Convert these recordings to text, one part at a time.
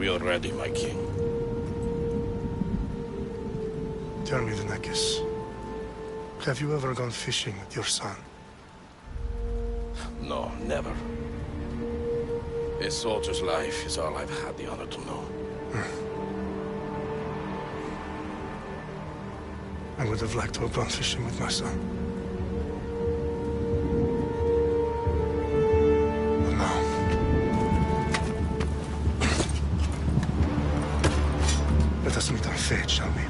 We are ready, my king. Tell me, Venekis, have you ever gone fishing with your son? No, never. A soldier's life is all I've had the honor to know. I would have liked to have gone fishing with my son. But no. Let us meet our fate, shall we?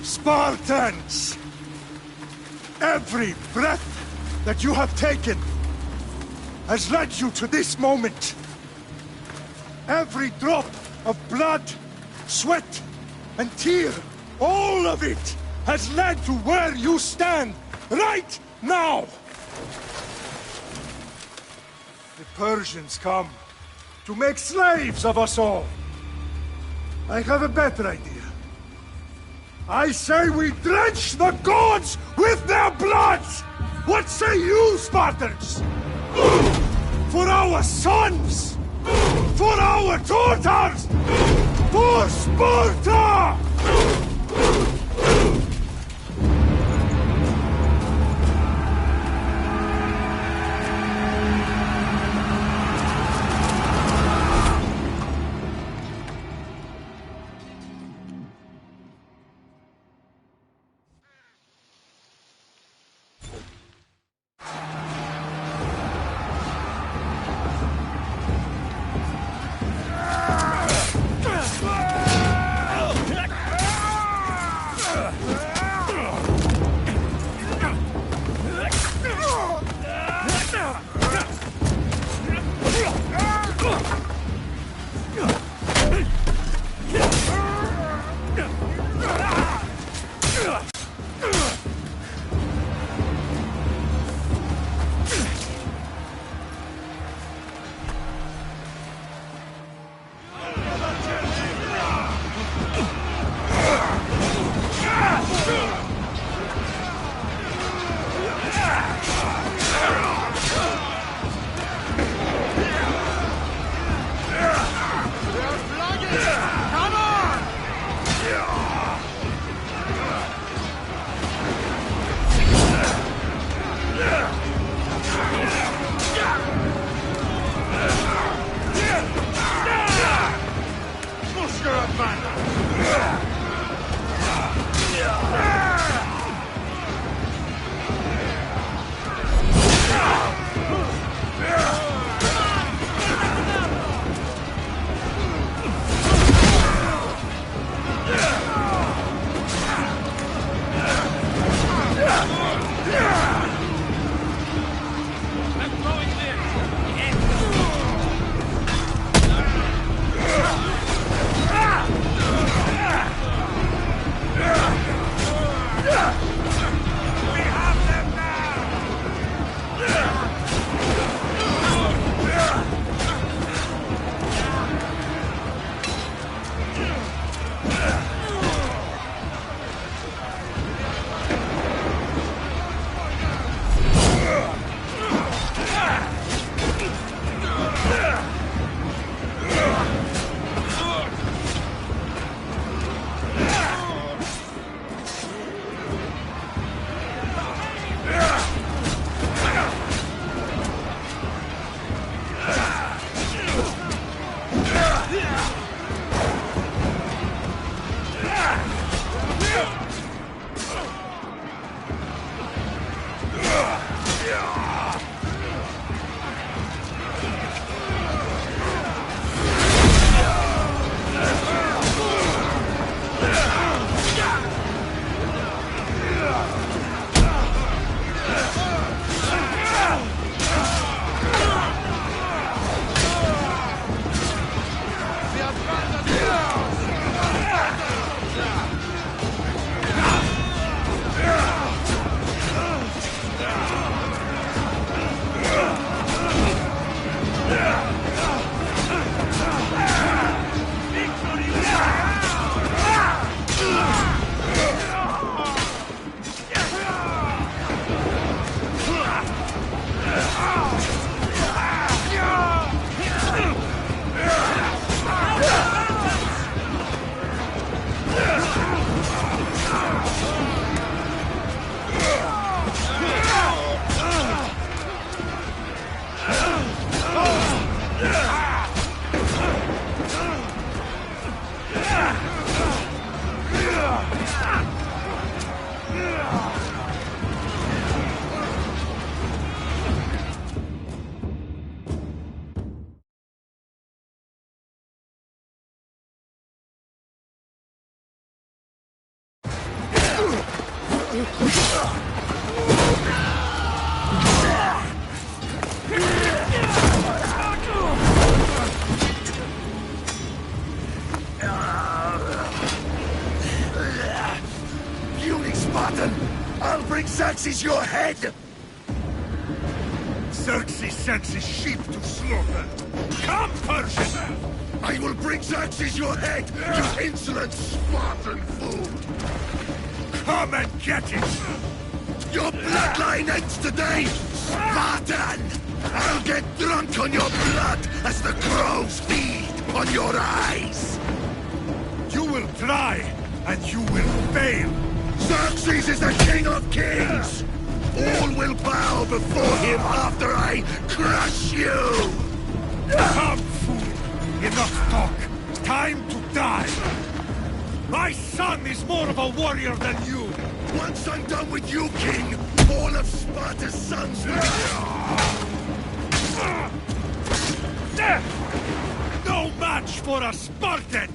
Spartans! Every breath that you have taken has led you to this moment. Every drop of blood, sweat, and tear, all of it has led to where you stand right now. The Persians come to make slaves of us all. I have a better idea. I say we drench the gods with their blood! What say you, Spartans? For our sons! For our daughters! For Sparta! I'll bring Xerxes your head! Xerxes sends his sheep to slaughter. Come, Persian! I will bring Xerxes your head, you insolent Spartan fool! Come and get it! Your bloodline ends today, Spartan! I'll get drunk on your blood as the crows feed on your eyes! You will try, and you will fail! Xerxes is the king of kings! All will bow before him after I crush you! Come, fool! Enough talk! Time to die! My son is more of a warrior than you! Once I'm done with you, king, all of Sparta's sons will be... No match for a Spartan!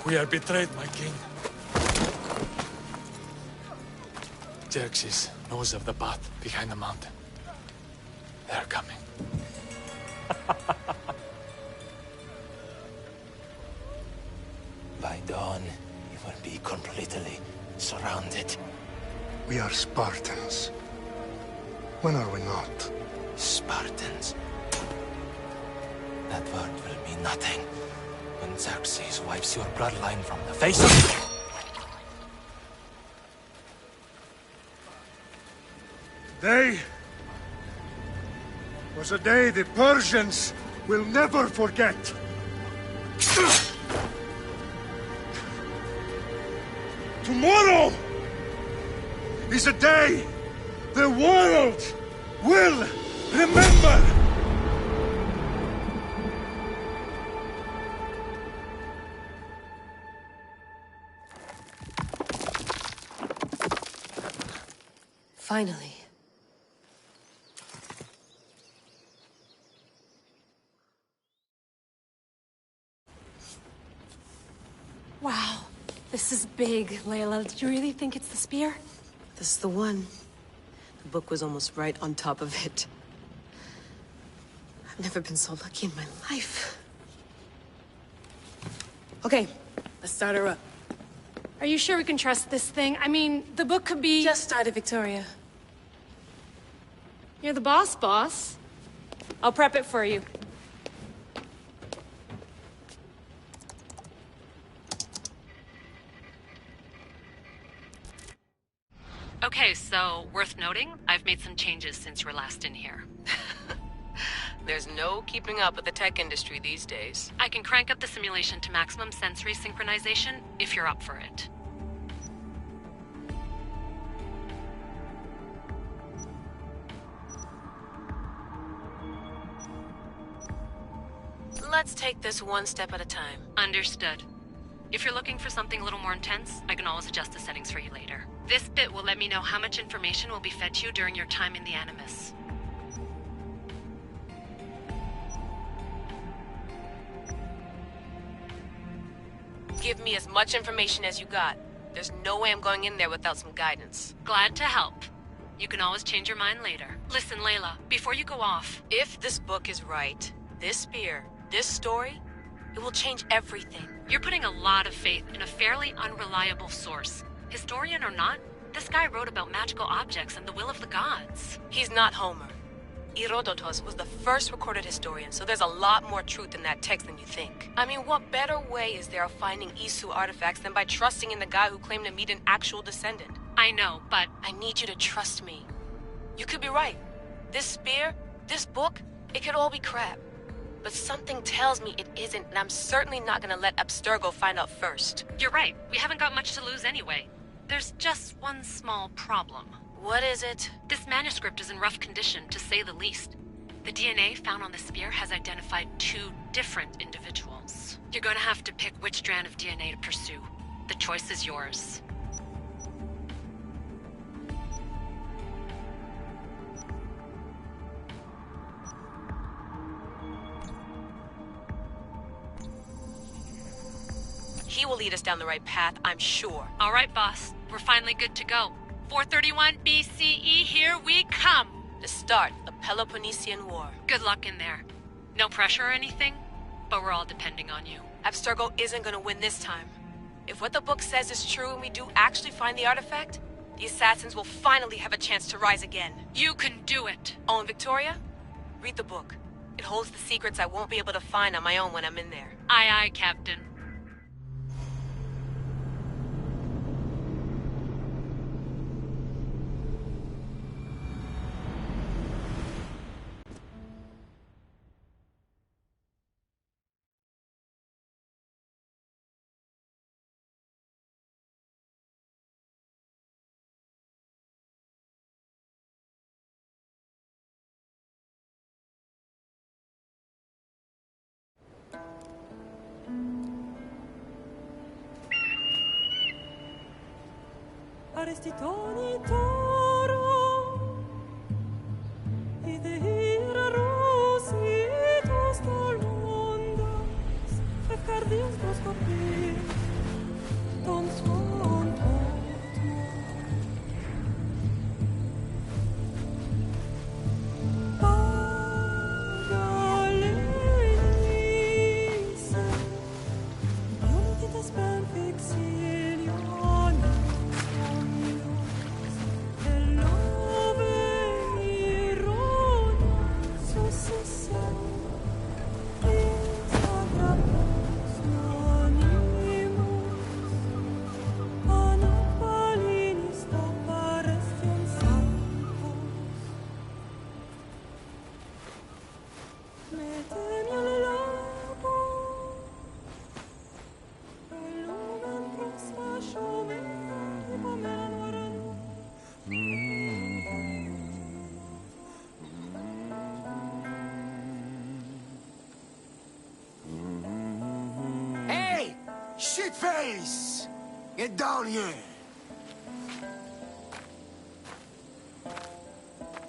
We are betrayed, my king. Xerxes knows of the path behind the mountain. They're coming. By dawn, you will be completely surrounded. We are Spartans. When are we not? Spartans. That word will mean nothing when Xerxes wipes your bloodline from the face of... Today was a day the Persians will never forget. Tomorrow is a day the world will remember. Finally. Wow, this is big, Layla. Did you really think it's the spear? This is the one. The book was almost right on top of it. I've never been so lucky in my life. Okay, let's start her up. Are you sure we can trust this thing? I mean, the book could be... Just started, Victoria. You're the boss. I'll prep it for you. Okay, so, worth noting, I've made some changes since you were last in here. There's no keeping up with the tech industry these days. I can crank up the simulation to maximum sensory synchronization, if you're up for it. Let's take this one step at a time. Understood. If you're looking for something a little more intense, I can always adjust the settings for you later. This bit will let me know how much information will be fed to you during your time in the Animus. Give me as much information as you got. There's no way I'm going in there without some guidance. Glad to help. You can always change your mind later. Listen, Layla, before you go off... If this book is right, this spear, this story, it will change everything. You're putting a lot of faith in a fairly unreliable source. Historian or not, This guy wrote about magical objects and the will of the gods. He's not Homer. Herodotus was the first recorded historian, so there's a lot more truth in that text than you think. I mean, what better way is there of finding Isu artifacts than by trusting in the guy who claimed to meet an actual descendant? I know, but... I need you to trust me. You could be right. This spear, this book, it could all be crap. But something tells me it isn't, and I'm certainly not gonna let Abstergo find out first. You're right. We haven't got much to lose anyway. There's just one small problem. What is it? This manuscript is in rough condition, to say the least. The DNA found on the spear has identified 2 different individuals. You're gonna have to pick which strand of DNA to pursue. The choice is yours. He will lead us down the right path, I'm sure. All right, boss. We're finally good to go. 431 BCE, here we come! The start of the Peloponnesian War. Good luck in there. No pressure or anything, but we're all depending on you. Abstergo isn't gonna win this time. If what the book says is true and we do actually find the artifact, the assassins will finally have a chance to rise again. You can do it! Oh, and Victoria? Read the book. It holds the secrets I won't be able to find on my own when I'm in there. Aye, aye, Captain. Aristitoni toro, idehira rositos tolmondas, fefcardius proscopir, ton son Pagalenise, unitas ben fixilione. Shitface! Get down here!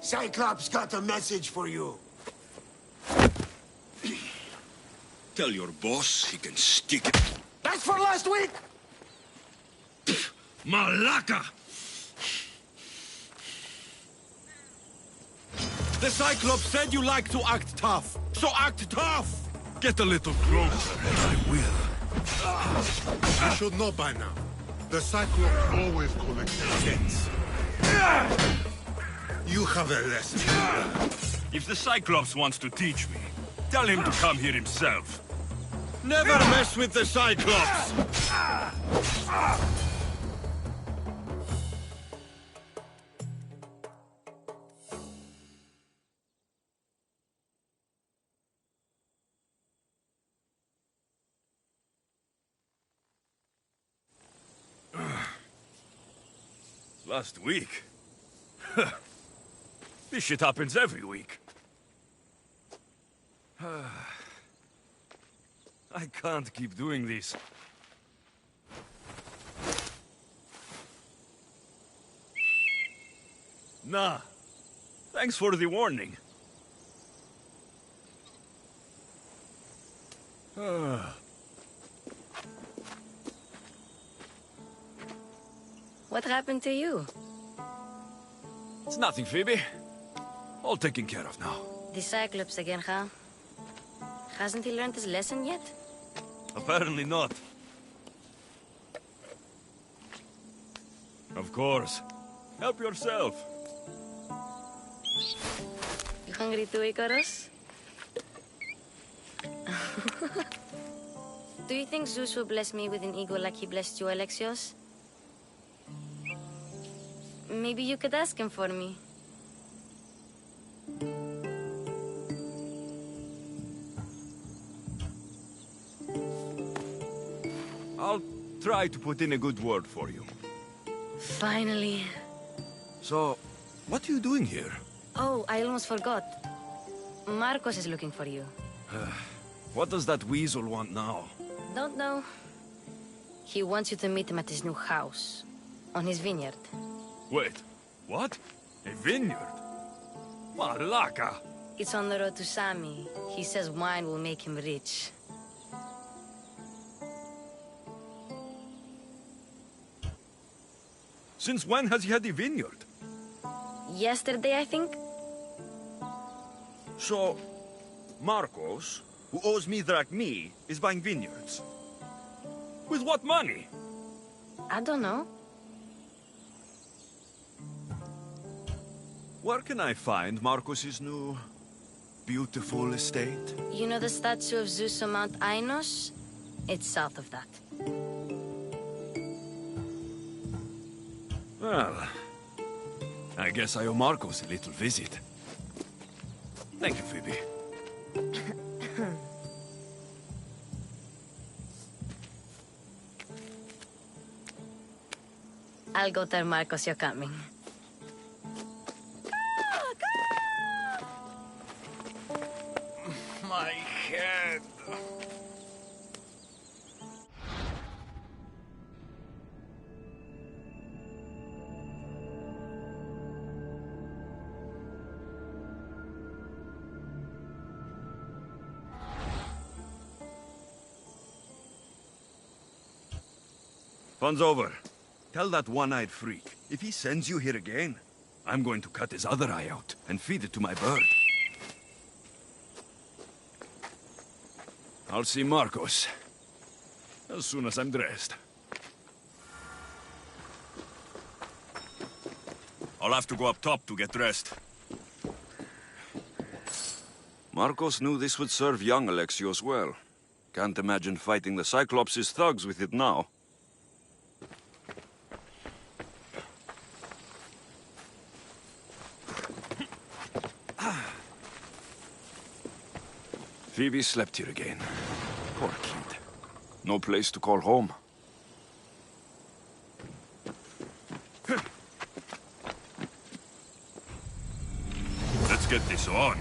Cyclops got a message for you. Tell your boss he can stick it. That's for last week! Malaka! The Cyclops said you like to act tough, so act tough! Get a little closer, and I will. You should know by now. The Cyclops always collects debts. You have a lesson to learn. If the Cyclops wants to teach me, tell him to come here himself. Never mess with the Cyclops! Last week? This shit happens every week. I can't keep doing this. Nah. Thanks for the warning. What happened to you? It's nothing, Phoebe. All taken care of now. The Cyclops again, huh? Hasn't he learned his lesson yet? Apparently not. Of course. Help yourself. You hungry too, Icarus? Do you think Zeus will bless me with an ego like he blessed you, Alexios? Maybe you could ask him for me. I'll try to put in a good word for you. Finally. So, what are you doing here? Oh, I almost forgot. Marcos is looking for you. What does that weasel want now? Don't know. He wants you to meet him at his new house. On his vineyard. Wait, what? A vineyard? Malaka! It's on the road to Sami. He says wine will make him rich. Since when has he had a vineyard? Yesterday, I think? So, Marcos, who owes me drachmi, is buying vineyards. With what money? I don't know. Where can I find Marcos's new, beautiful estate? You know the statue of Zeus on Mount Ainos? It's south of that. Well, I guess I owe Marcos a little visit. Thank you, Phoebe. I'll go tell Marcos you're coming. My head. Fun's over. Tell that one-eyed freak, if he sends you here again, I'm going to cut his other eye out and feed it to my bird. I'll see Marcos as soon as I'm dressed. I'll have to go up top to get dressed. Marcos knew this would serve young Alexios well. Can't imagine fighting the Cyclops' thugs with it now. Phoebe slept here again. Poor kid. No place to call home. Let's get this on.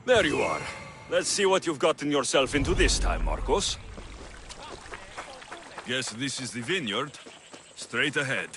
There you are. Let's see what you've gotten yourself into this time, Marcos. Guess this is the vineyard. Straight ahead.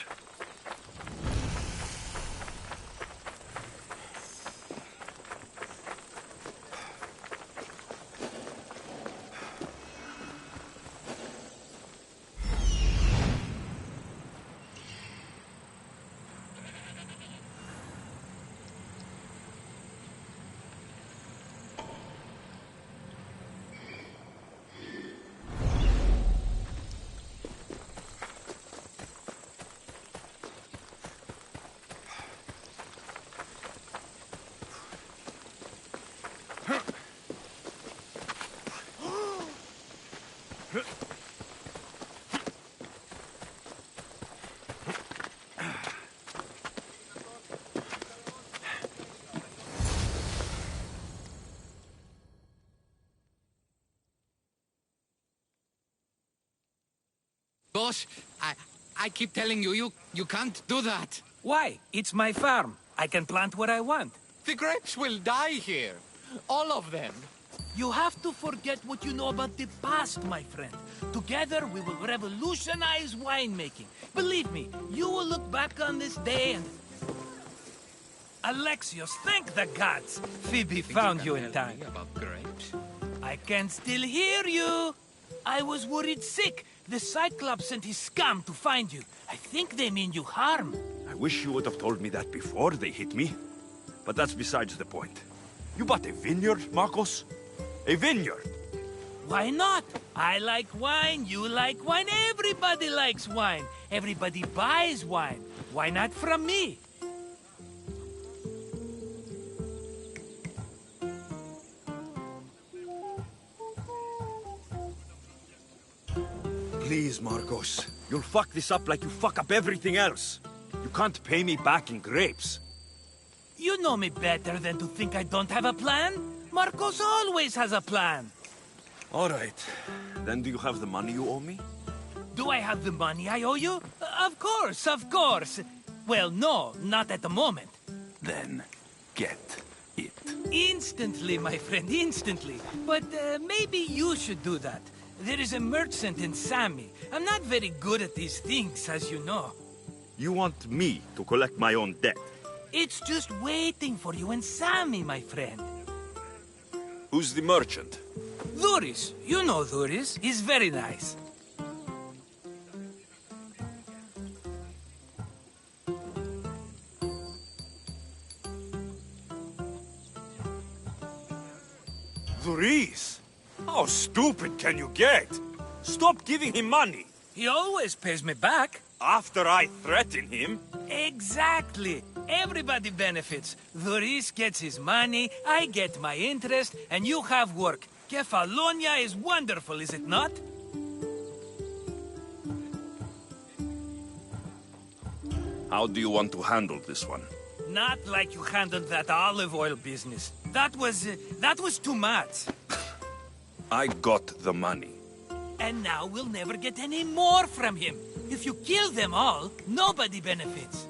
Boss, I keep telling you, you can't do that. Why? It's my farm. I can plant what I want. The grapes will die here. All of them. You have to forget what you know about the past, my friend. Together, we will revolutionize winemaking. Believe me, you will look back on this day and... Alexios, thank the gods! Phoebe found you in time. About grapes? I can still hear you. I was worried sick. The Cyclops sent his scum to find you. I think they mean you harm. I wish you would have told me that before they hit me. But that's besides the point. You bought a vineyard, Marcos? A vineyard? Why not? I like wine, you like wine, everybody likes wine. Everybody buys wine. Why not from me? Please, Marcos. You'll fuck this up like you fuck up everything else. You can't pay me back in grapes. You know me better than to think I don't have a plan. Marcos always has a plan. All right. Then do you have the money you owe me? Do I have the money I owe you? Of course, of course. Well, no, not at the moment. Then, get it. Instantly, my friend, instantly. But maybe you should do that. There is a merchant in Sami. I'm not very good at these things, as you know. You want me to collect my own debt? It's just waiting for you in Sami, my friend. Who's the merchant? Dhuris. You know Dhuris. He's very nice. Dhuris? Duriz? How stupid can you get? Stop giving him money. He always pays me back. After I threaten him? Exactly. Everybody benefits. Duriz gets his money, I get my interest, and you have work. Kephallonia is wonderful, is it not? How do you want to handle this one? Not like you handled that olive oil business. That was too much. I got the money. And now we'll never get any more from him. If you kill them all, nobody benefits.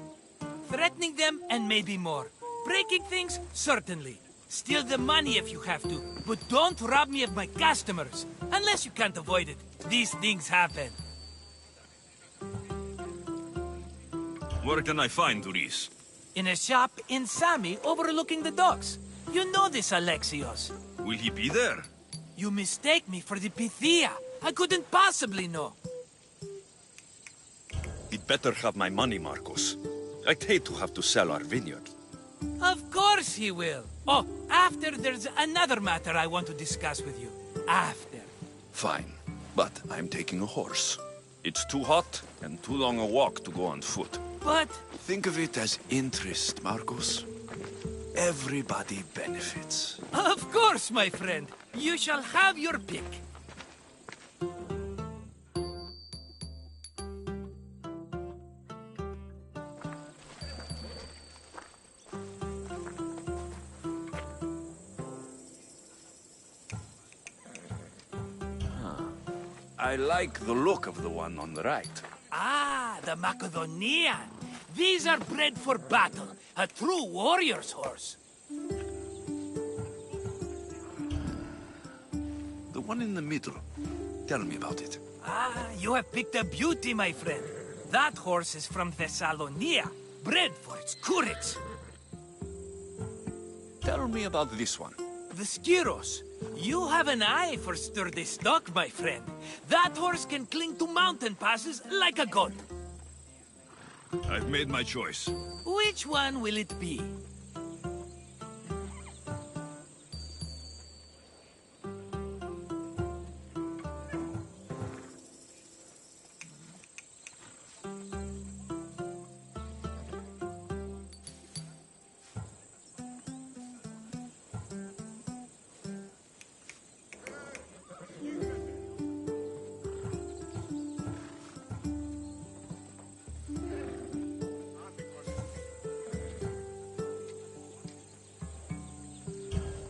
Threatening them, and maybe more. Breaking things, certainly. Steal the money if you have to, but don't rob me of my customers. Unless you can't avoid it. These things happen. Where can I find Duriz? In a shop in Sami, overlooking the docks. You know this, Alexios. Will he be there? You mistake me for the Pythia. I couldn't possibly know. He'd better have my money, Marcos. I'd hate to have to sell our vineyard. Of course he will. Oh, after there's another matter I want to discuss with you. After. Fine, but I'm taking a horse. It's too hot and too long a walk to go on foot. But... Think of it as interest, Marcos. Everybody benefits. Of course, my friend. You shall have your pick. I like the look of the one on the right. Ah, the Macedonian. These are bred for battle. A true warrior's horse. The one in the middle. Tell me about it. Ah, you have picked a beauty, my friend. That horse is from Kephallonia, bred for its courage. Tell me about this one. The Skiros. You have an eye for sturdy stock, my friend. That horse can cling to mountain passes like a goat. I've made my choice. Which one will it be?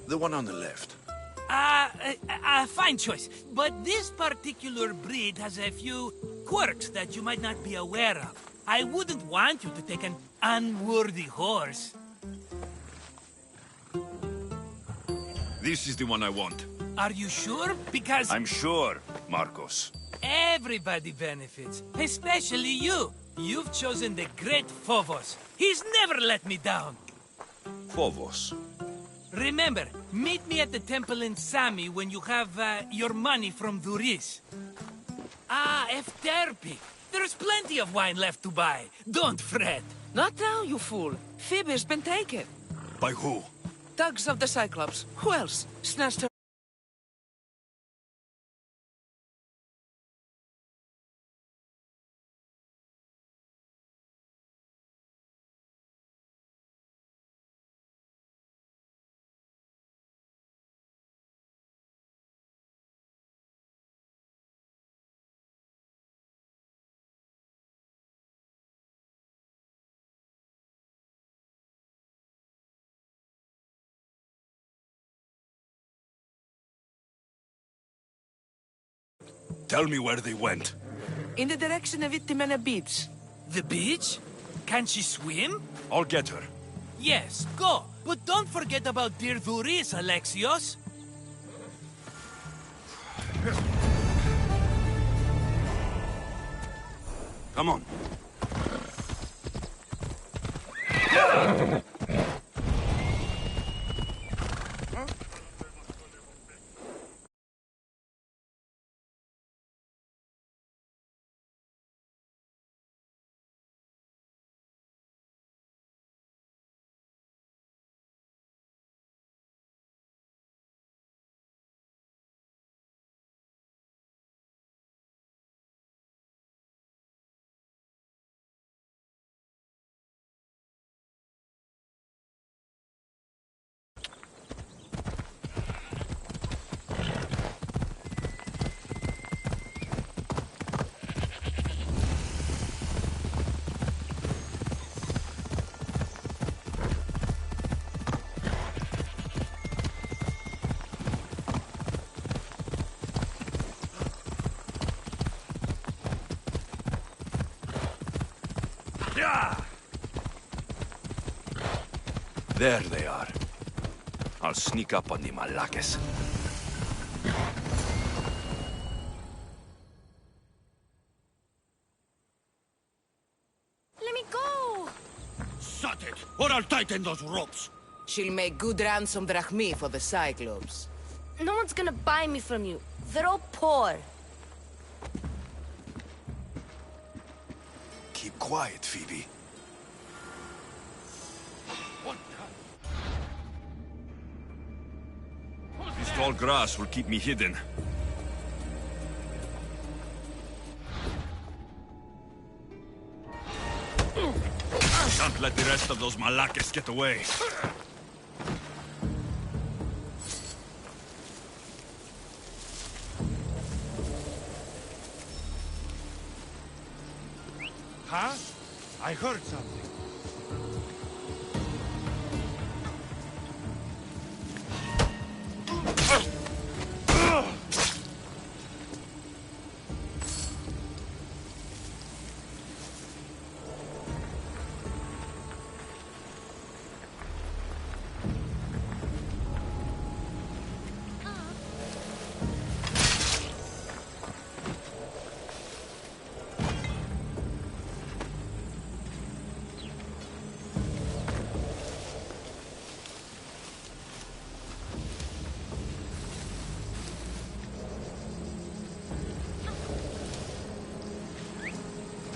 The one on the left. Fine choice. But this particular breed has a few quirks that you might not be aware of. I wouldn't want you to take an unworthy horse. This is the one I want. Are you sure? Because... I'm sure, Marcos. Everybody benefits, especially you. You've chosen the great Phobos. He's never let me down. Phobos. Remember, meet me at the temple in Sami when you have your money from Duriz. Ah, Efterpi. There's plenty of wine left to buy. Don't fret. Not now, you fool. Phoebe's been taken. By who? Thugs of the Cyclops. Who else? Snatched her Tell me where they went. in the direction of Itimena Beach. The beach? Can she swim? I'll get her. Yes, go. But don't forget about dear Duriz, Alexios. Come on. There they are. I'll sneak up on the Malakes. Let me go! Shut it, or I'll tighten those ropes. She'll make good ransom drachmi for the Cyclops. No one's gonna buy me from you. They're all poor. Keep quiet, Phoebe. This tall grass will keep me hidden. Can't let the rest of those Malakes get away. Huh? I heard something.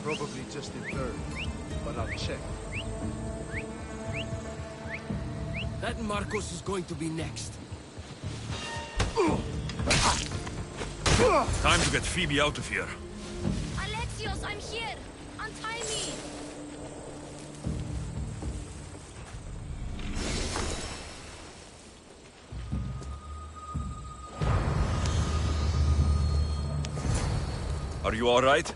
Probably just a bird, but I'll check. That Marcos is going to be next. Time to get Phoebe out of here. Alexios, I'm here! Untie me! Are you all right?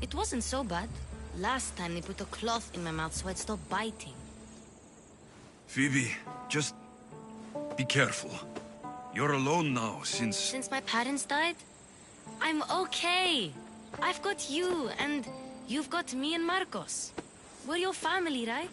It wasn't so bad. Last time they put a cloth in my mouth so I'd stop biting. Phoebe, just be careful. You're alone now since... Since my parents died? I'm okay. I've got you, and you've got me and Marcos. We're your family, right?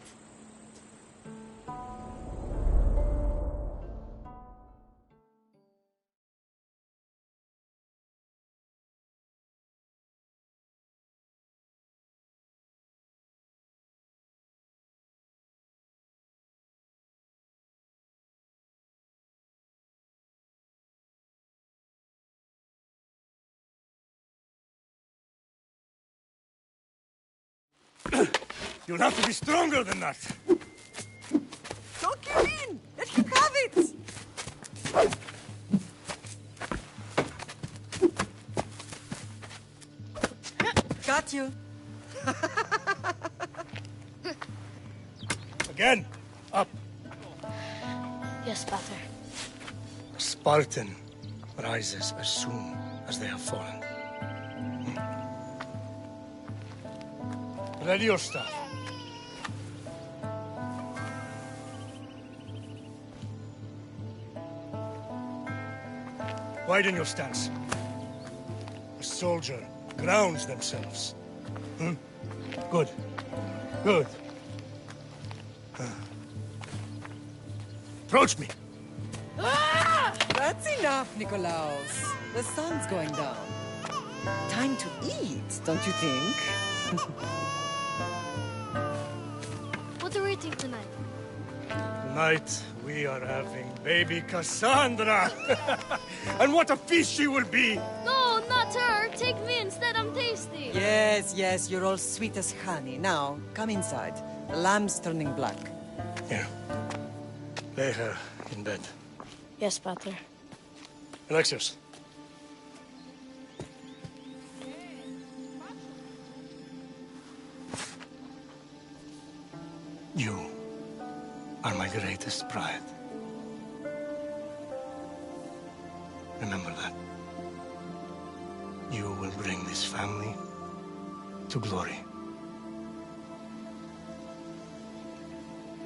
You'll have to be stronger than that. Don't give in! Let him have it! Got you. Again. Up. Yes, Pater. A Spartan rises as soon as they have fallen. Ready your staff. Widen your stance. A soldier grounds themselves. Good. Good. Approach me. That's enough, Nikolaos. The sun's going down. Time to eat, don't you think? What are we eating tonight? Tonight, we are having baby Cassandra. And what a feast she will be! No, not her. Take me instead. I'm tasty. Yes, yes, you're all sweet as honey. Now, come inside. The lamb's turning black. Here. Lay her in bed. Yes, Pater. Alexios. You are my greatest pride. Remember that. You will bring this family to glory.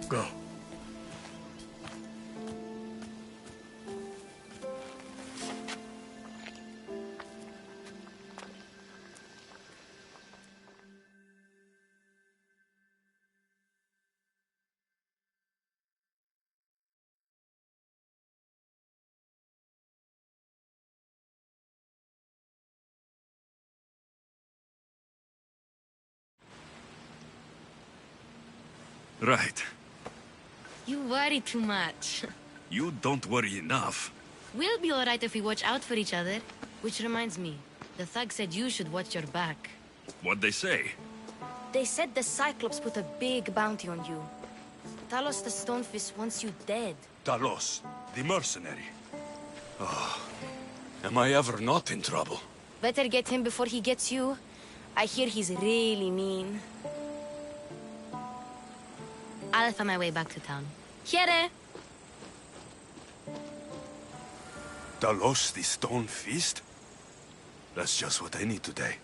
Go. Right. You worry too much. You don't worry enough. We'll be alright if we watch out for each other. Which reminds me, the thug said you should watch your back. What'd they say? They said the Cyclops put a big bounty on you. Talos the Stonefist wants you dead. Talos, the mercenary. Oh, am I ever not in trouble? Better get him before he gets you. I hear he's really mean. I'll find my way back to town. Here! Talos the Stone Fist? That's just what I need today.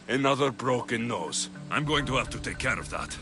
Another broken nose. I'm going to have to take care of that.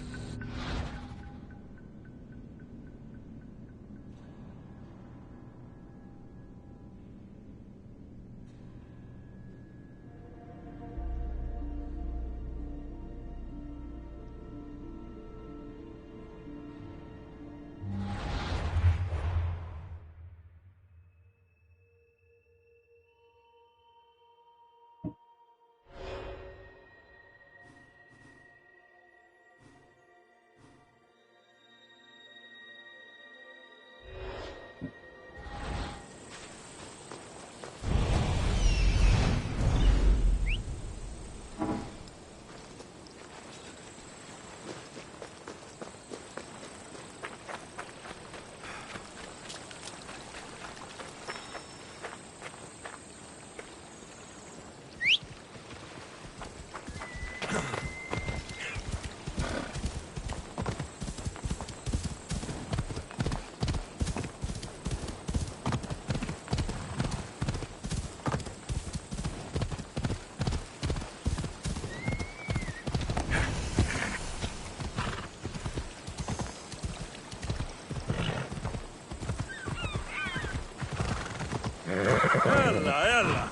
Ella.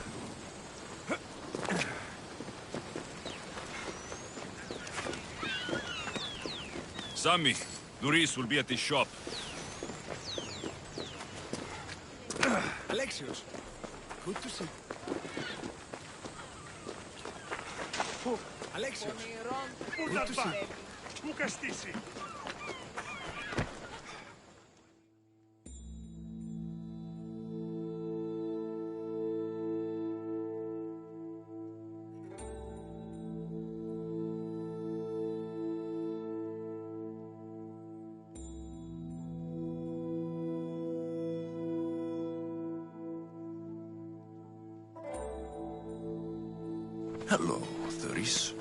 Sammy, Doris will be at the shop. Alexios, good to see you. Alexios, good to see you. Hello, Doris.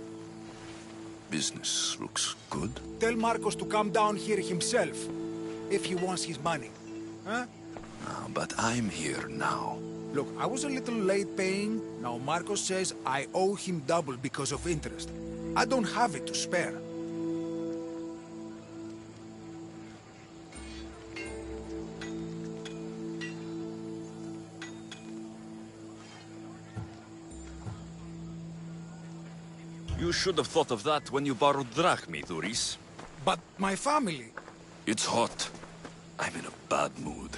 Business looks good. Tell Marcos to come down here himself, if he wants his money. Huh? But I'm here now. Look, I was a little late paying. Now Marcos says I owe him double because of interest. I don't have it to spare. You should have thought of that when you borrowed drachmi, Doris. But my family... It's hot. I'm in a bad mood.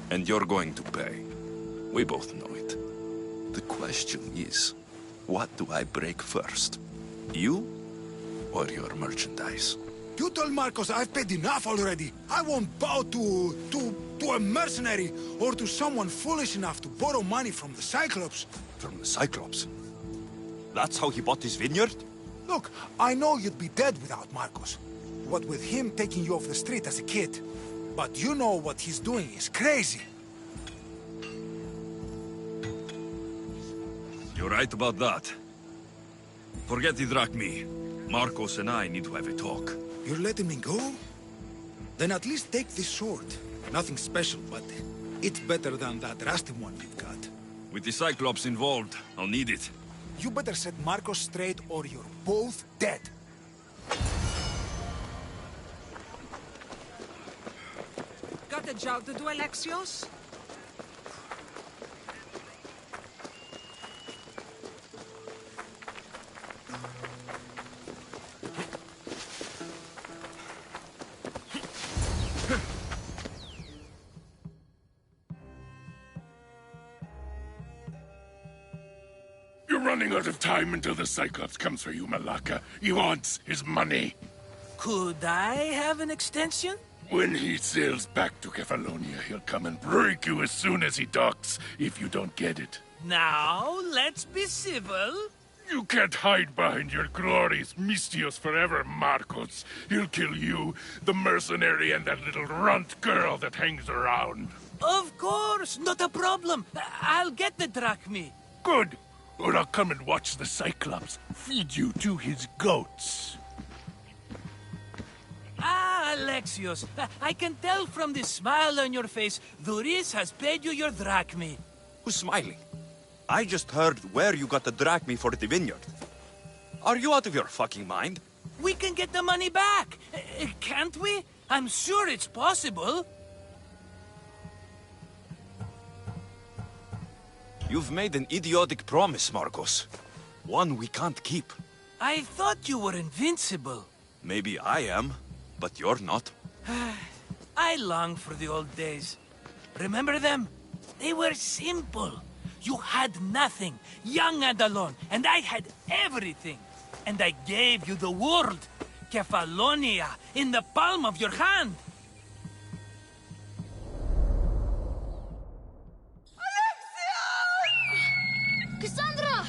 And you're going to pay. We both know it. The question is, what do I break first? You or your merchandise? You told Marcos I've paid enough already. I won't bow to a mercenary or to someone foolish enough to borrow money from the Cyclops. From the Cyclops? That's how he bought his vineyard? Look, I know you'd be dead without Marcos. What with him taking you off the street as a kid. But you know what he's doing is crazy. You're right about that. Forget the drachmi. Marcos and I need to have a talk. You're letting me go? Then at least take this sword. Nothing special, but it's better than that rusty one we've got. With the Cyclops involved, I'll need it. You better set Marcos straight or you're both dead. Got a job to do, Alexios? You're running out of time until the Cyclops comes for you, Malaka. He wants his money. Could I have an extension? When he sails back to Kephallonia, he'll come and break you as soon as he docks, if you don't get it. Now, let's be civil. You can't hide behind your glories, Mistios forever, Marcos. He'll kill you, the mercenary, and that little runt girl that hangs around. Of course, not a problem. I'll get the drachmi. Good. Or I'll come and watch the Cyclops feed you to his goats. Ah, Alexios, I can tell from the smile on your face, Duris has paid you your drachmi. Who's smiling? I just heard where you got the drachmi for the vineyard. Are you out of your fucking mind? We can get the money back, can't we? I'm sure it's possible. You've made an idiotic promise, Marcos. One we can't keep. I thought you were invincible. Maybe I am, but you're not. I long for the old days. Remember them? They were simple. You had nothing, young and alone, and I had everything. And I gave you the world, Kephallonia, in the palm of your hand. Cassandra!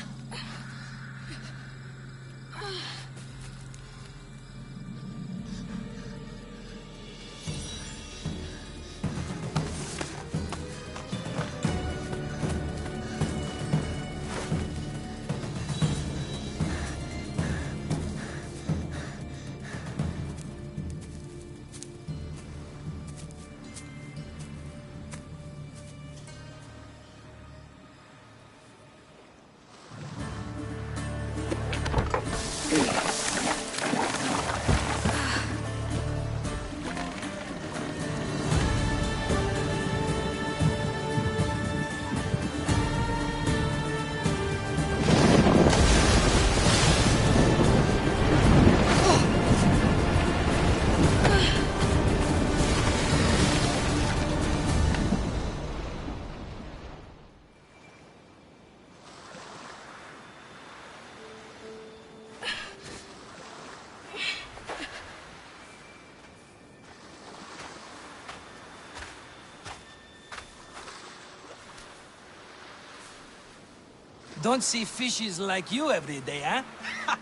Don't see fishes like you every day, huh?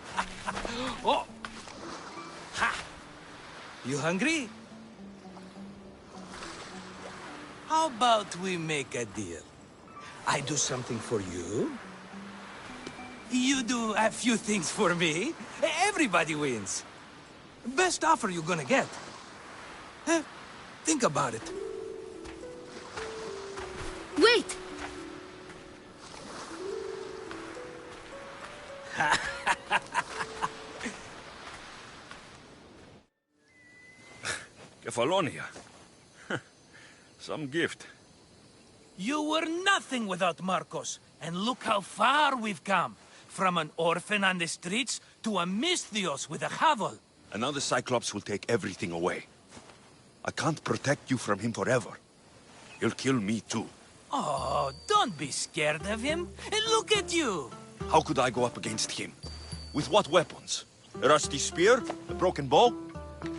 Oh! Ha! You hungry? How about we make a deal? I do something for you. You do a few things for me. Everybody wins. Best offer you're gonna get. Think about it. Wait! Kephallonia. Some gift. You were nothing without Marcos, and look how far we've come. From an orphan on the streets to a Mistios with a hovel. And now the Cyclops will take everything away. I can't protect you from him forever. He'll kill me too. Oh, don't be scared of him. And look at you. How could I go up against him? With what weapons? A rusty spear? A broken bow?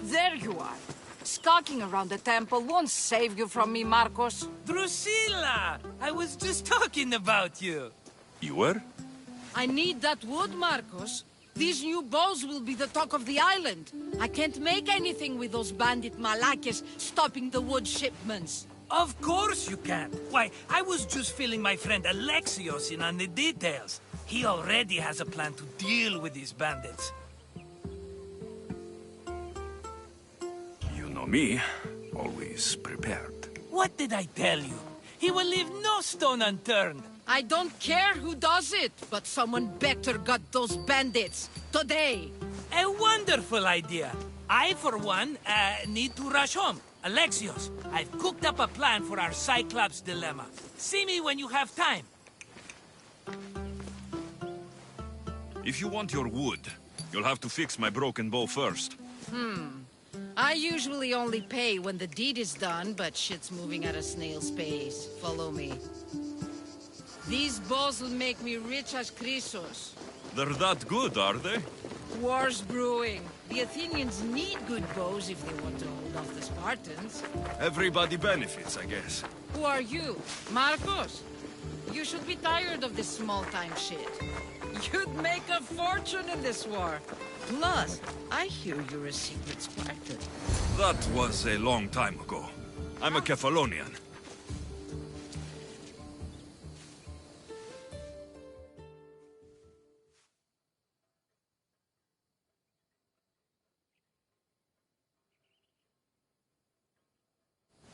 There you are. Skulking around the temple won't save you from me, Marcos. Drusilla! I was just talking about you. You were? I need that wood, Marcos. These new bows will be the talk of the island. I can't make anything with those bandit malakes stopping the wood shipments. Of course you can. Why, I was just filling my friend Alexios in on the details. He already has a plan to deal with these bandits. You know me, always prepared. What did I tell you? He will leave no stone unturned. I don't care who does it, but someone better got those bandits. Today. A wonderful idea. I, for one, need to rush home. Alexios, I've cooked up a plan for our Cyclops dilemma. See me when you have time. If you want your wood, you'll have to fix my broken bow first. I usually only pay when the deed is done, but shit's moving at a snail's pace. Follow me. These bows will make me rich as Chrysos. They're that good, are they? War's brewing. The Athenians need good bows if they want to hold off the Spartans. Everybody benefits, I guess. Who are you? Marcos? You should be tired of this small-time shit. You'd make a fortune in this war. Plus, I hear you're a secret Spartan. That was a long time ago. I'm a Kephalonian.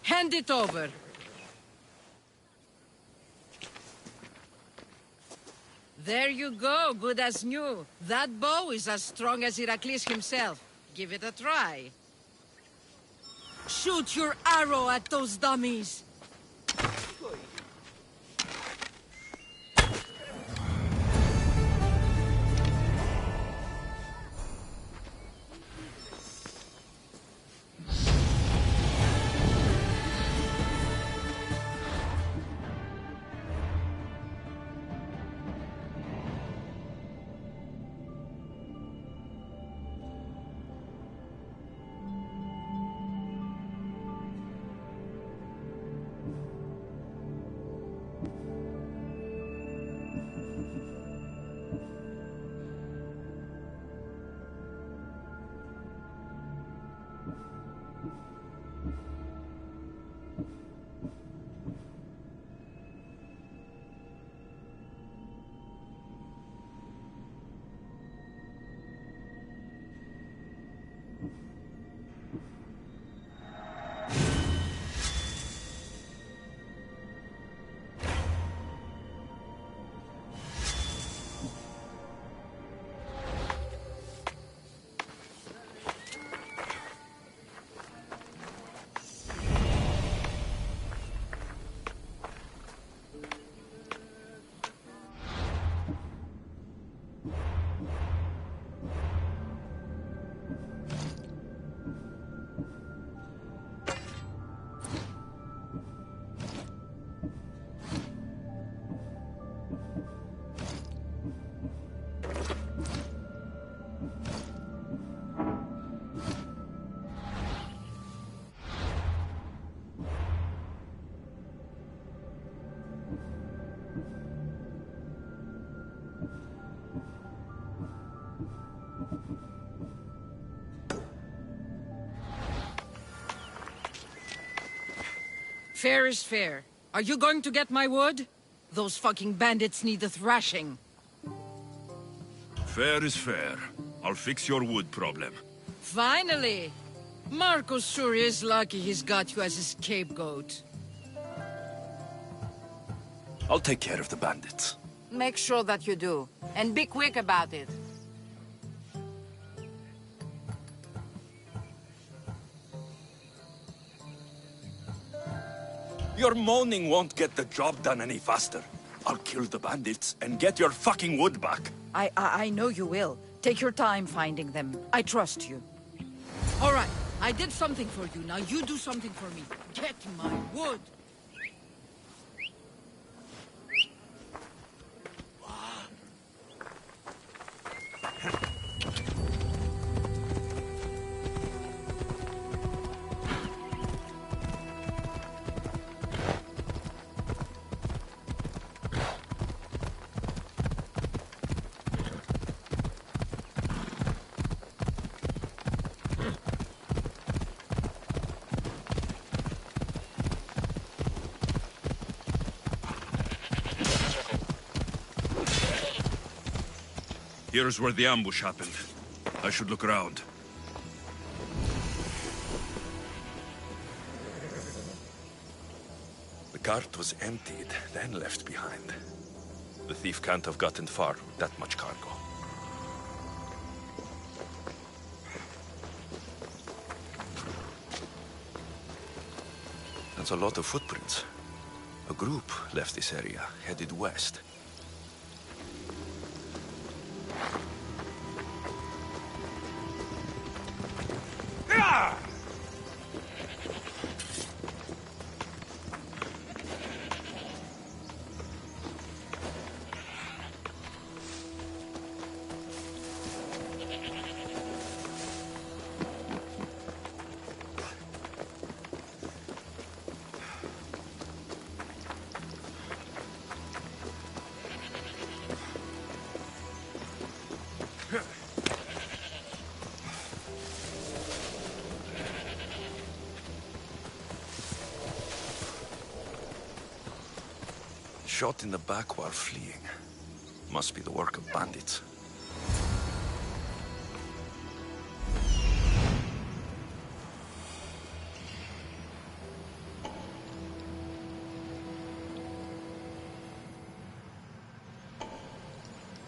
Hand it over. There you go, good as new. That bow is as strong as Heracles himself. Give it a try. Shoot your arrow at those dummies. Fair is fair. Are you going to get my wood? Those fucking bandits need a thrashing. Fair is fair. I'll fix your wood problem. Finally! Marcos sure is lucky he's got you as his scapegoat. I'll take care of the bandits. Make sure that you do. And be quick about it. Your moaning won't get the job done any faster. I'll kill the bandits and get your fucking wood back. I know you will. Take your time finding them. I trust you. All right. I did something for you. Now you do something for me. Get my wood. Here's where the ambush happened. I should look around. The cart was emptied, then left behind. The thief can't have gotten far with that much cargo. That's a lot of footprints. A group left this area, headed west. Shot in the back while fleeing. Must be the work of bandits.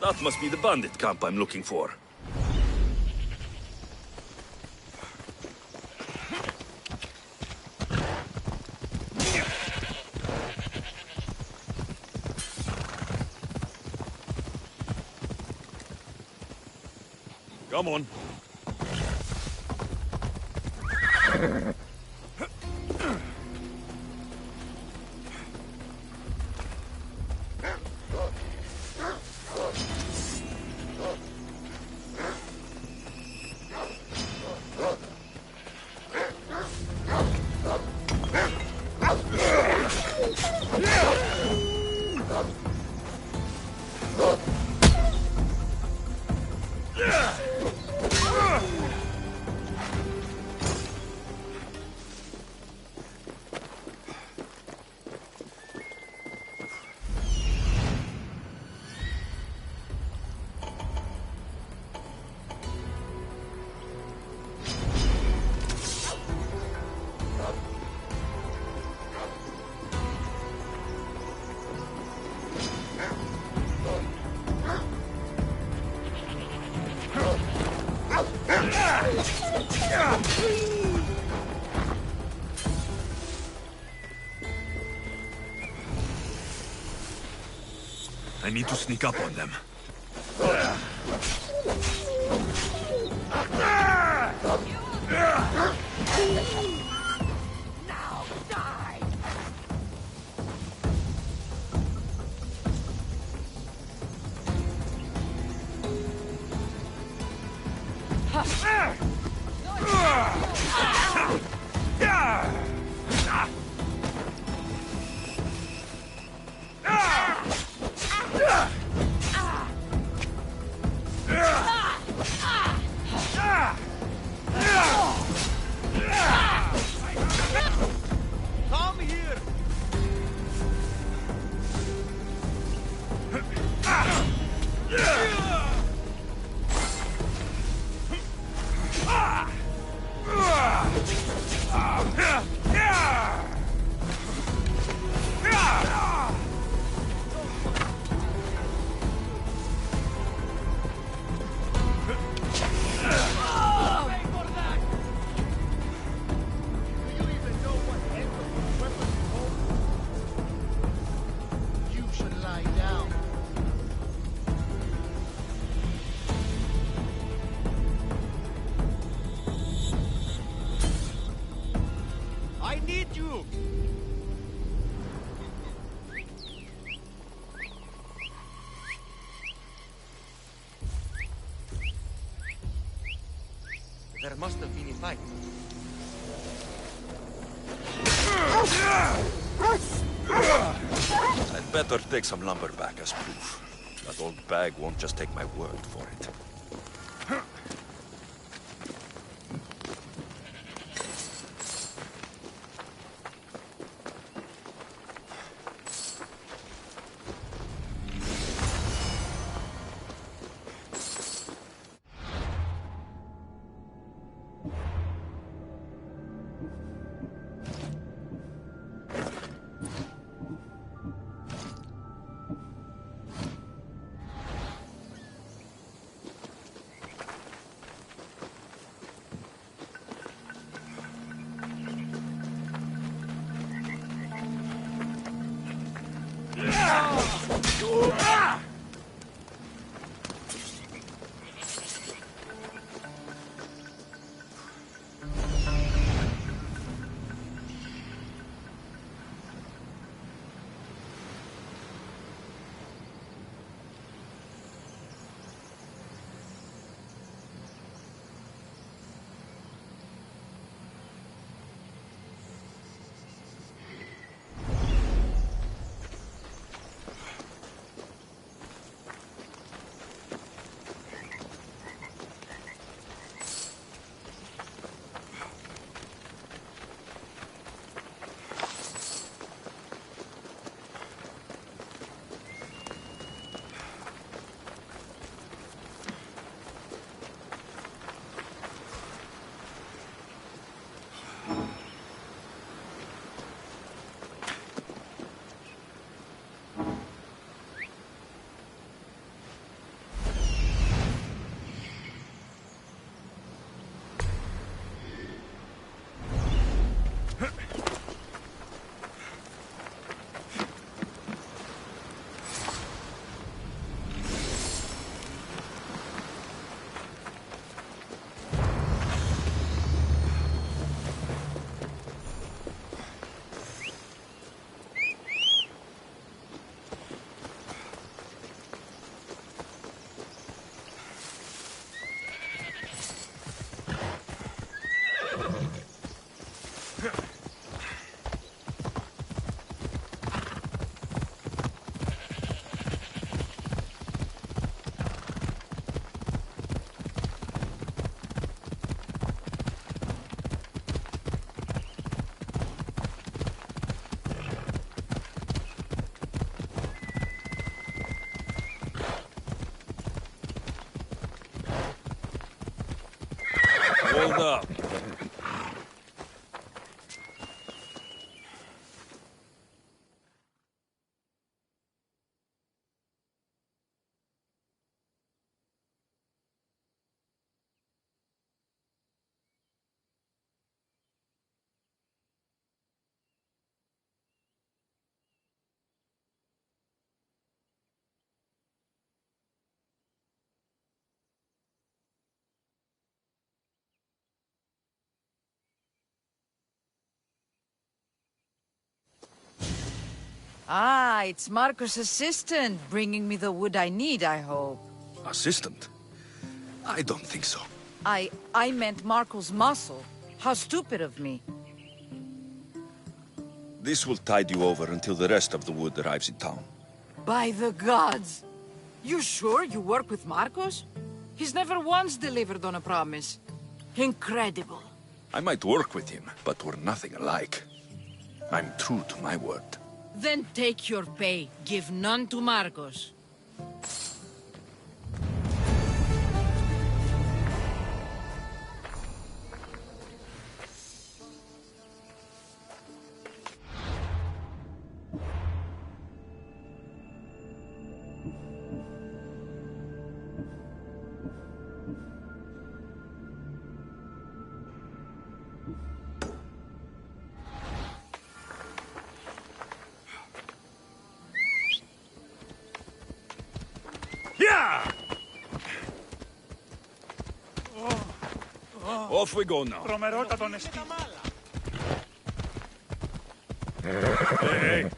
That must be the bandit camp I'm looking for. Come on. I need to sneak up on them. Now die! Come here! You should lie down. I need you! There must have been a fight. I'd better take some lumber back as proof. That old bag won't just take my word for it. Hold up. Ah, it's Marco's assistant, bringing me the wood I need, I hope. Assistant? I don't think so. I meant Marco's muscle. How stupid of me. This will tide you over until the rest of the wood arrives in town. By the gods! You sure you work with Marcos? He's never once delivered on a promise. Incredible. I might work with him, but we're nothing alike. I'm true to my word. Then take your pay. Give none to Marcos. Off we go now. Hey.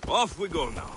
Off we go now.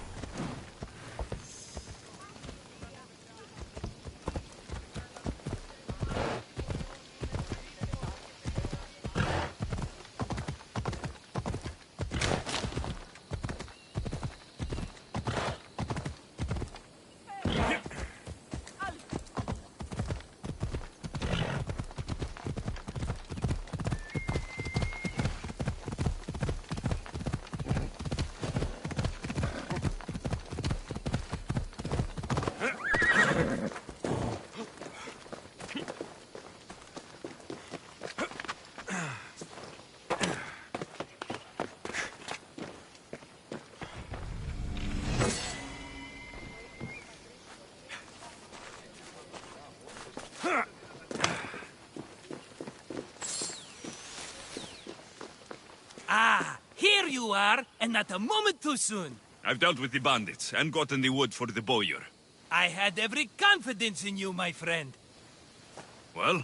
Ah, here you are, and not a moment too soon. I've dealt with the bandits and gotten the wood for the bowyer. I had every confidence in you, my friend. Well,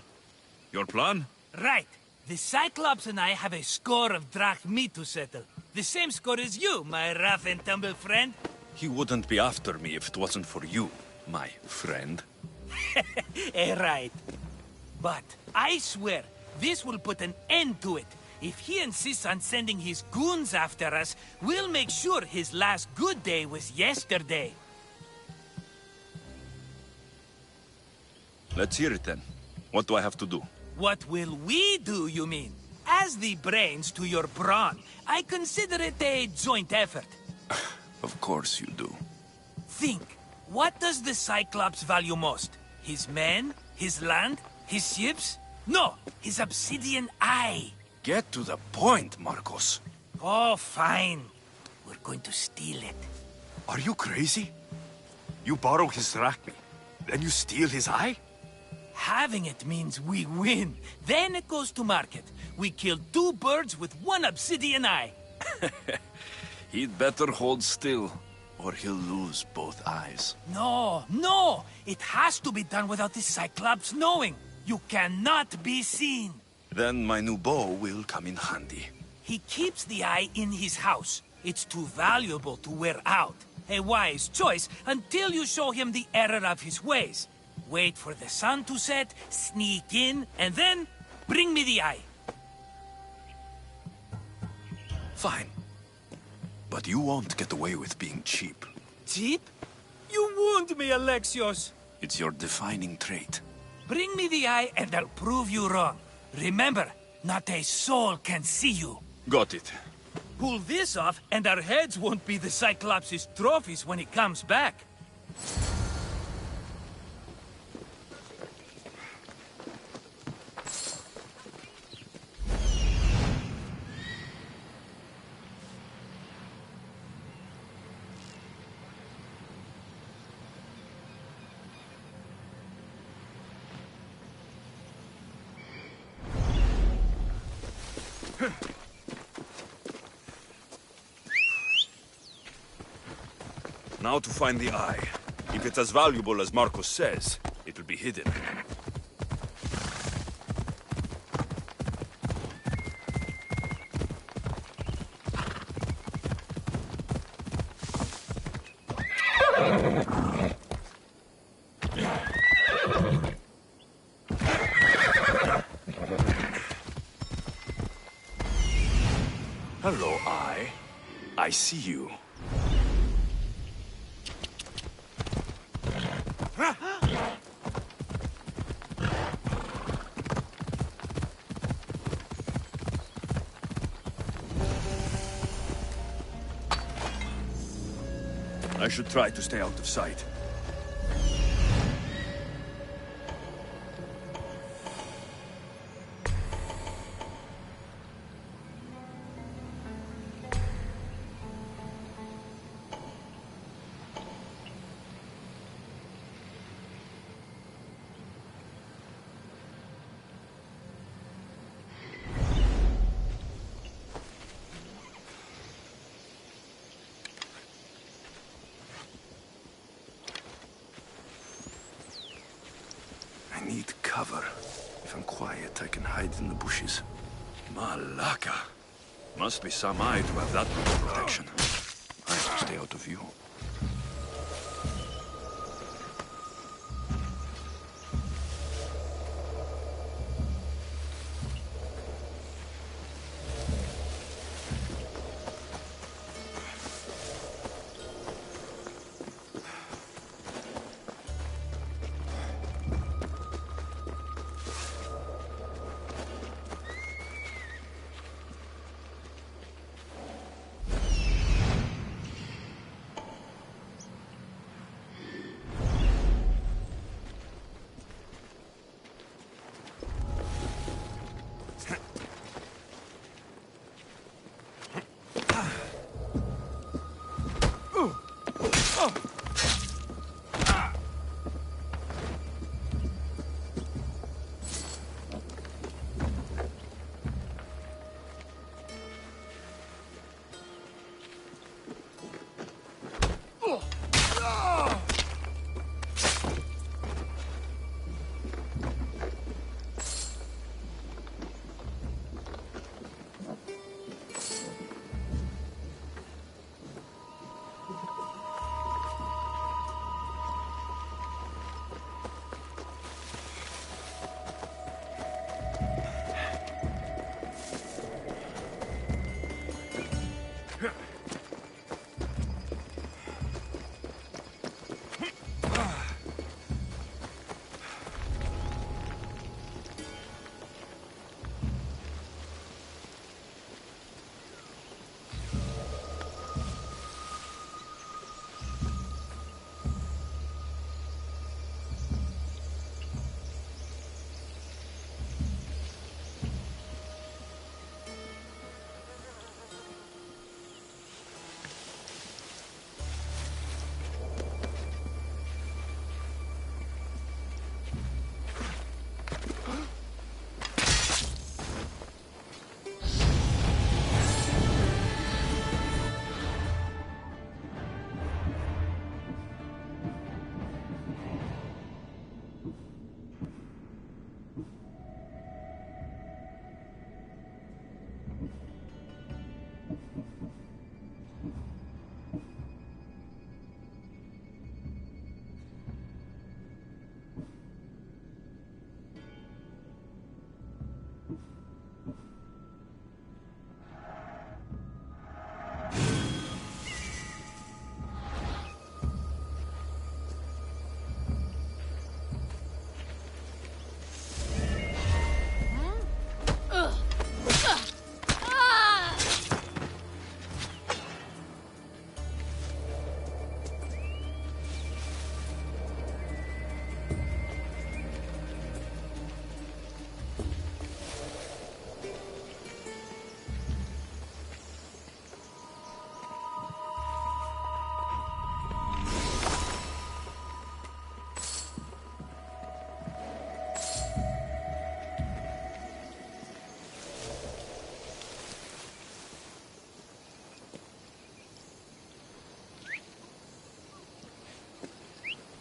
your plan? Right. The Cyclops and I have a score of drachmi to settle. The same score as you, my rough and tumble friend. He wouldn't be after me if it wasn't for you, my friend. Right. But I swear, this will put an end to it. If he insists on sending his goons after us, we'll make sure his last good day was yesterday. Let's hear it then. What do I have to do? What will we do, you mean? As the brains to your brawn, I consider it a joint effort. Of course you do. Think, what does the Cyclops value most? His men? His land? His ships? No, his obsidian eye. Get to the point, Marcos. Oh, fine. We're going to steal it. Are you crazy? You borrow his drachmi, then you steal his eye? Having it means we win. Then it goes to market. We kill 2 birds with 1 obsidian eye. He'd better hold still, or he'll lose both eyes. No! It has to be done without the Cyclops knowing. You cannot be seen. Then my new bow will come in handy. He keeps the eye in his house. It's too valuable to wear out. A wise choice until you show him the error of his ways. Wait for the sun to set, sneak in, and then bring me the eye. Fine. But you won't get away with being cheap. Cheap? You wound me, Alexios. It's your defining trait. Bring me the eye and I'll prove you wrong. Remember, not a soul can see you. Got it. pull this off, and our heads won't be the Cyclops' trophies when he comes back. Now to find the eye. If it's as valuable as Marcos says, it'll be hidden. Hello, Eye. I see you. I should try to stay out of sight. I need cover. If I'm quiet, I can hide in the bushes. Malaka. Must be some eye to have that much protection. I have to stay out of view.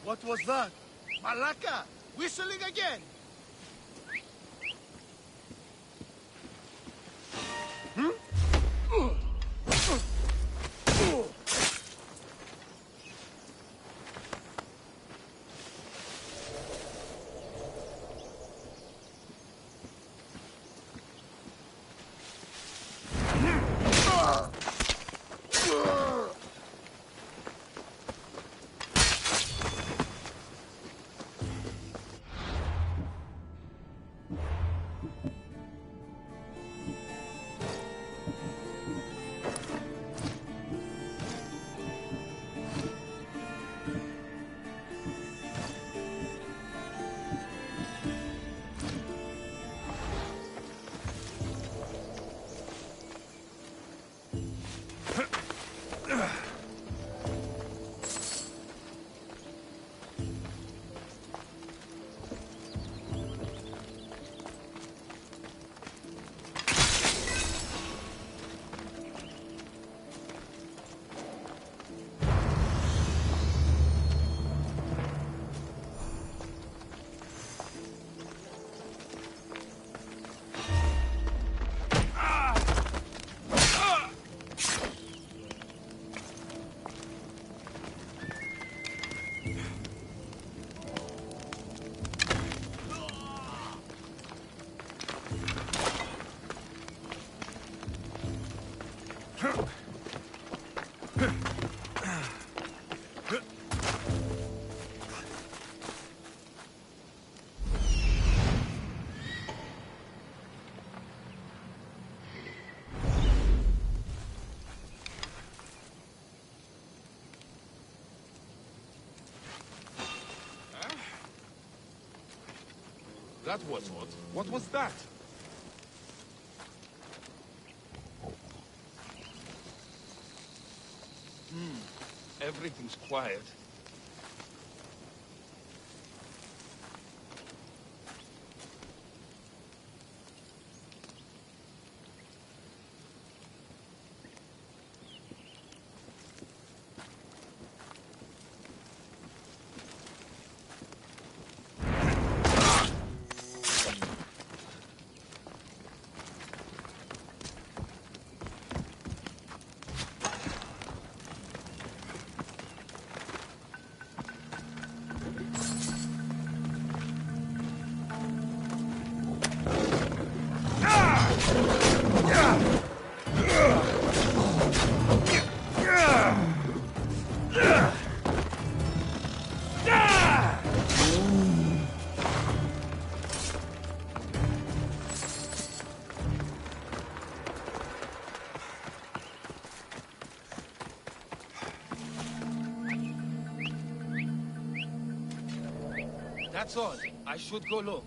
What was that? Malaka! Whistling again! That was odd. What was that? Everything's quiet. That's odd. I should go look.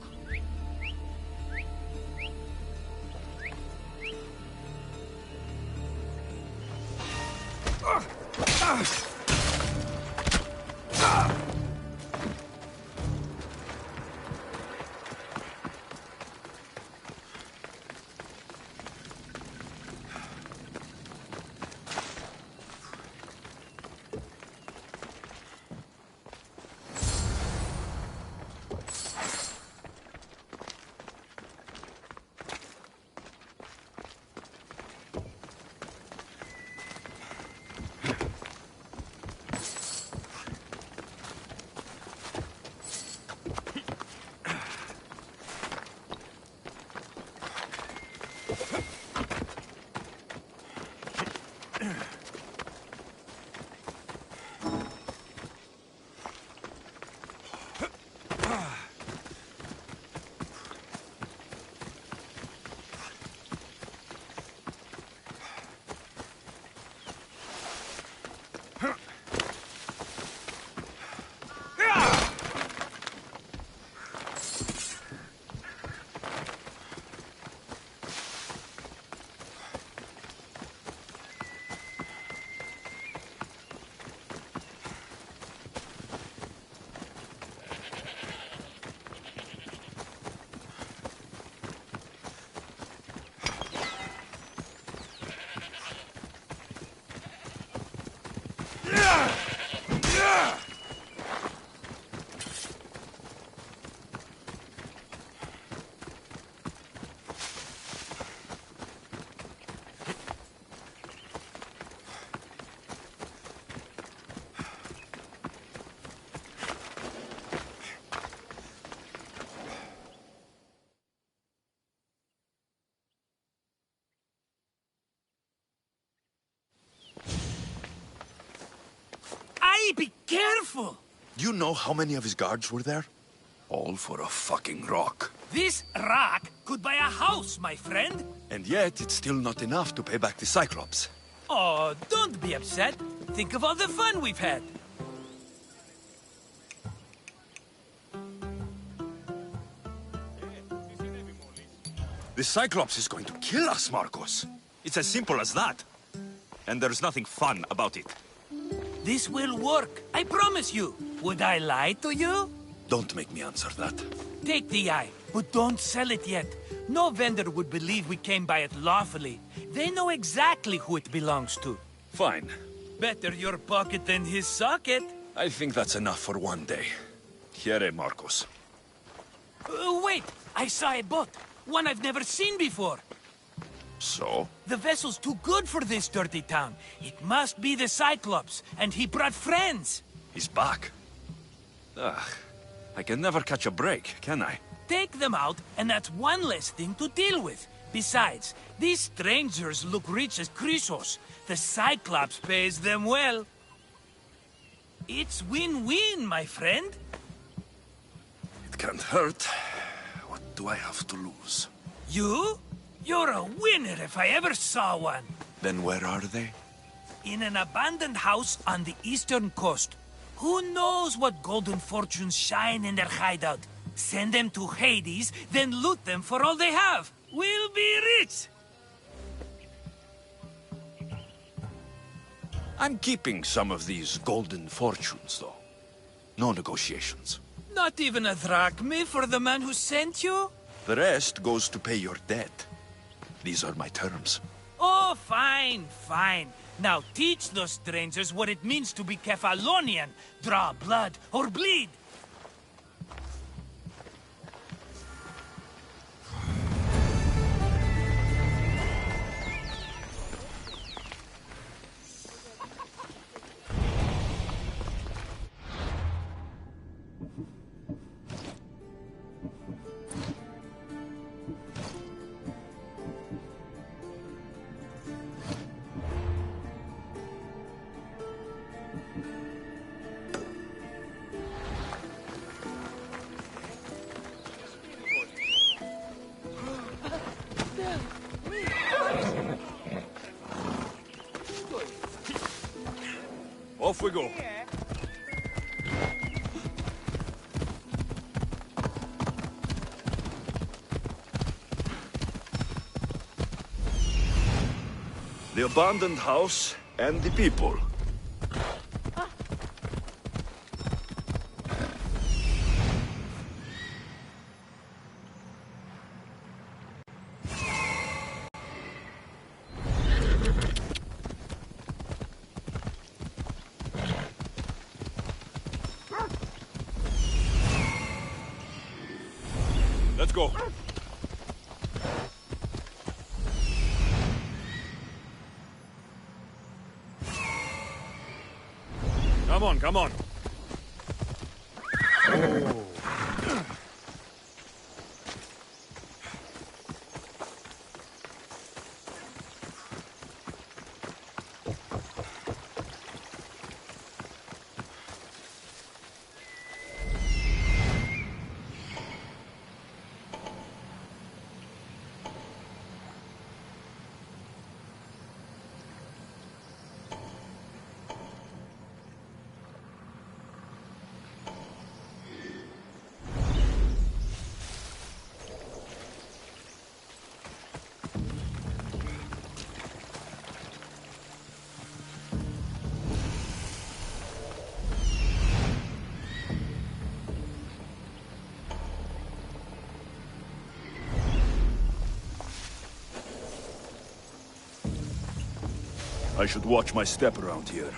Hey, be careful! Do you know how many of his guards were there? All for a fucking rock. This rock could buy a house, my friend. And yet, it's still not enough to pay back the Cyclops. Oh, don't be upset. Think of all the fun we've had. The Cyclops is going to kill us, Marcos. It's as simple as that. And there's nothing fun about it. This will work, I promise you. Would I lie to you? Don't make me answer that. Take the eye, but don't sell it yet. No vendor would believe we came by it lawfully. They know exactly who it belongs to. Fine. Better your pocket than his socket. I think that's enough for one day. Here, Marcos. Wait! I saw a boat. One I've never seen before. So? The vessel's too good for this dirty town. It must be the Cyclops, and he brought friends. He's back. Ugh. I can never catch a break, can I? Take them out, and that's one less thing to deal with. Besides, these strangers look rich as Chrysos. The Cyclops pays them well. It's win-win, my friend. It can't hurt. What do I have to lose? You? You're a winner if I ever saw one. Then where are they? In an abandoned house on the eastern coast. Who knows what golden fortunes shine in their hideout? Send them to Hades, then loot them for all they have. We'll be rich! I'm keeping some of these golden fortunes, though. No negotiations. Not even a drachma for the man who sent you? The rest goes to pay your debt. These are my terms. Oh, fine, fine. Now teach those strangers what it means to be Kephalonian. Draw blood or bleed. Off we go. The abandoned house and the people. Let's go. Come on, come on. Oh. I should watch my step around here.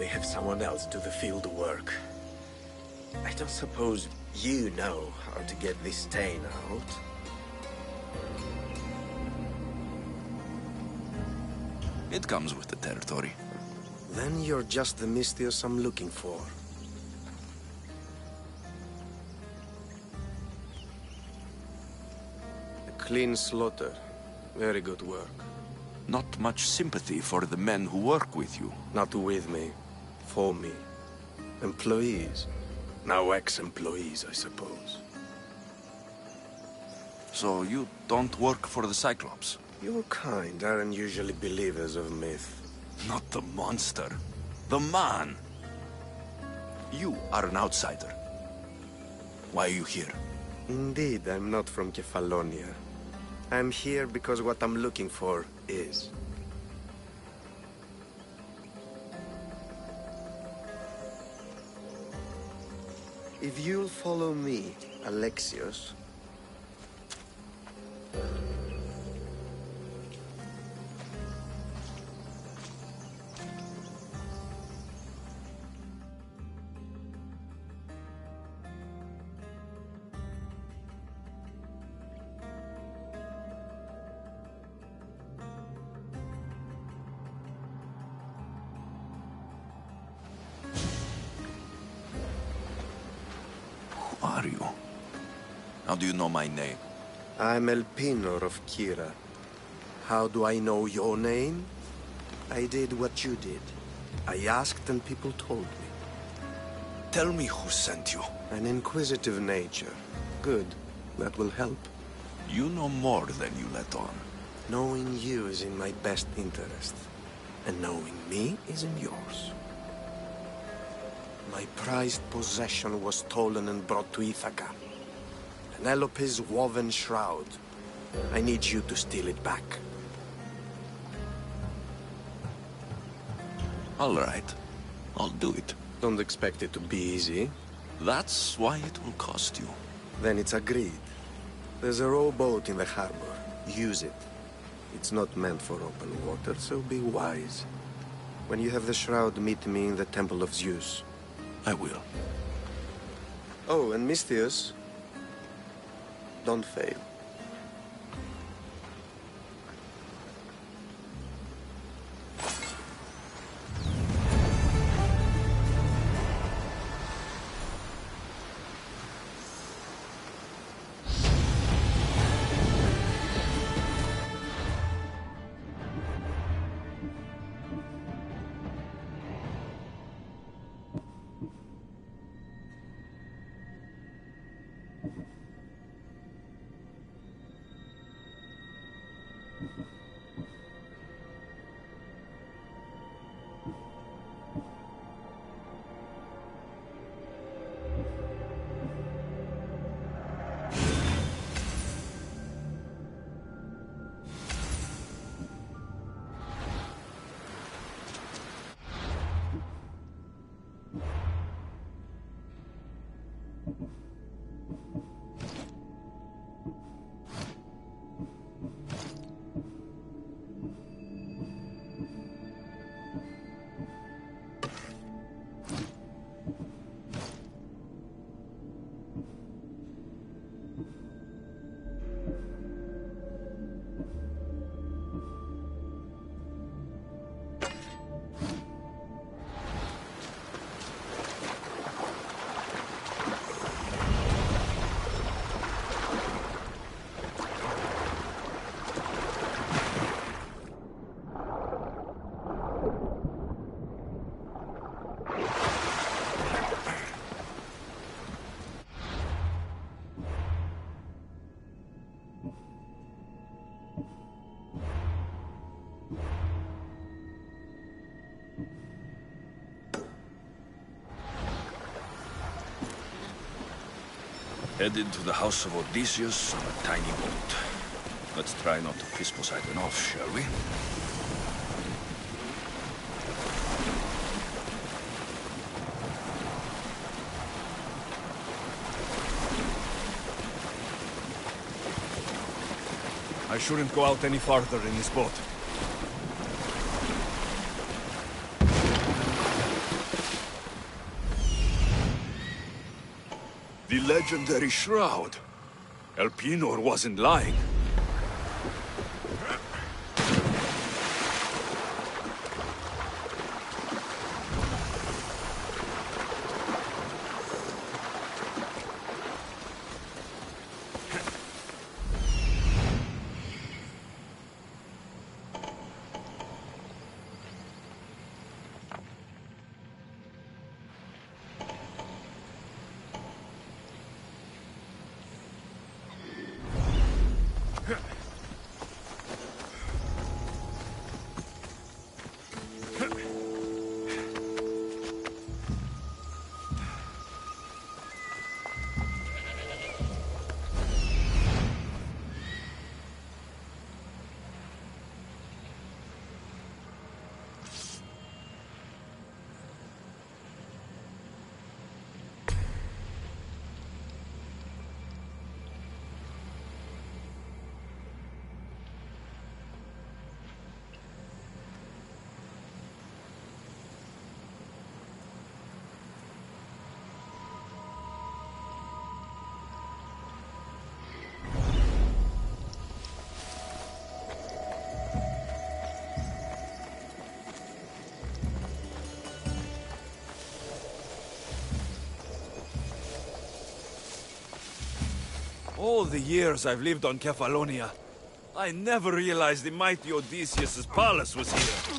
normally have someone else do the field work. I don't suppose you know how to get this stain out. It comes with the territory. Then you're just the Mystios I'm looking for. A clean slaughter. Very good work. Not much sympathy for the men who work with you. Not with me. For me. Employees. Now ex-employees, I suppose. So you don't work for the Cyclops? Your kind aren't usually believers of myth. Not the monster. The man! You are an outsider. Why are you here? Indeed, I'm not from Kephallonia. I'm here because what I'm looking for is. If you'll follow me, Alexios... Who are you? How do you know my name? I'm Elpinor of Kira. How do I know your name? I did what you did. I asked and people told me. Tell me who sent you. An inquisitive nature. Good. That will help. You know more than you let on. Knowing you is in my best interest. And knowing me is in yours. My prized possession was stolen and brought to Ithaca. Penelope's woven shroud. I need you to steal it back. All right. I'll do it. Don't expect it to be easy. That's why it will cost you. Then it's agreed. There's a rowboat in the harbor. Use it. It's not meant for open water, so be wise. When you have the shroud, meet me in the Temple of Zeus. I will. Oh, and Mystios, don't fail. Headed to the house of Odysseus on a tiny boat. Let's try not to piss Poseidon off, shall we? I shouldn't go out any farther in this boat. legendary shroud. Elpinor wasn't lying. All the years I've lived on Kephallonia, I never realized the mighty Odysseus' palace was here.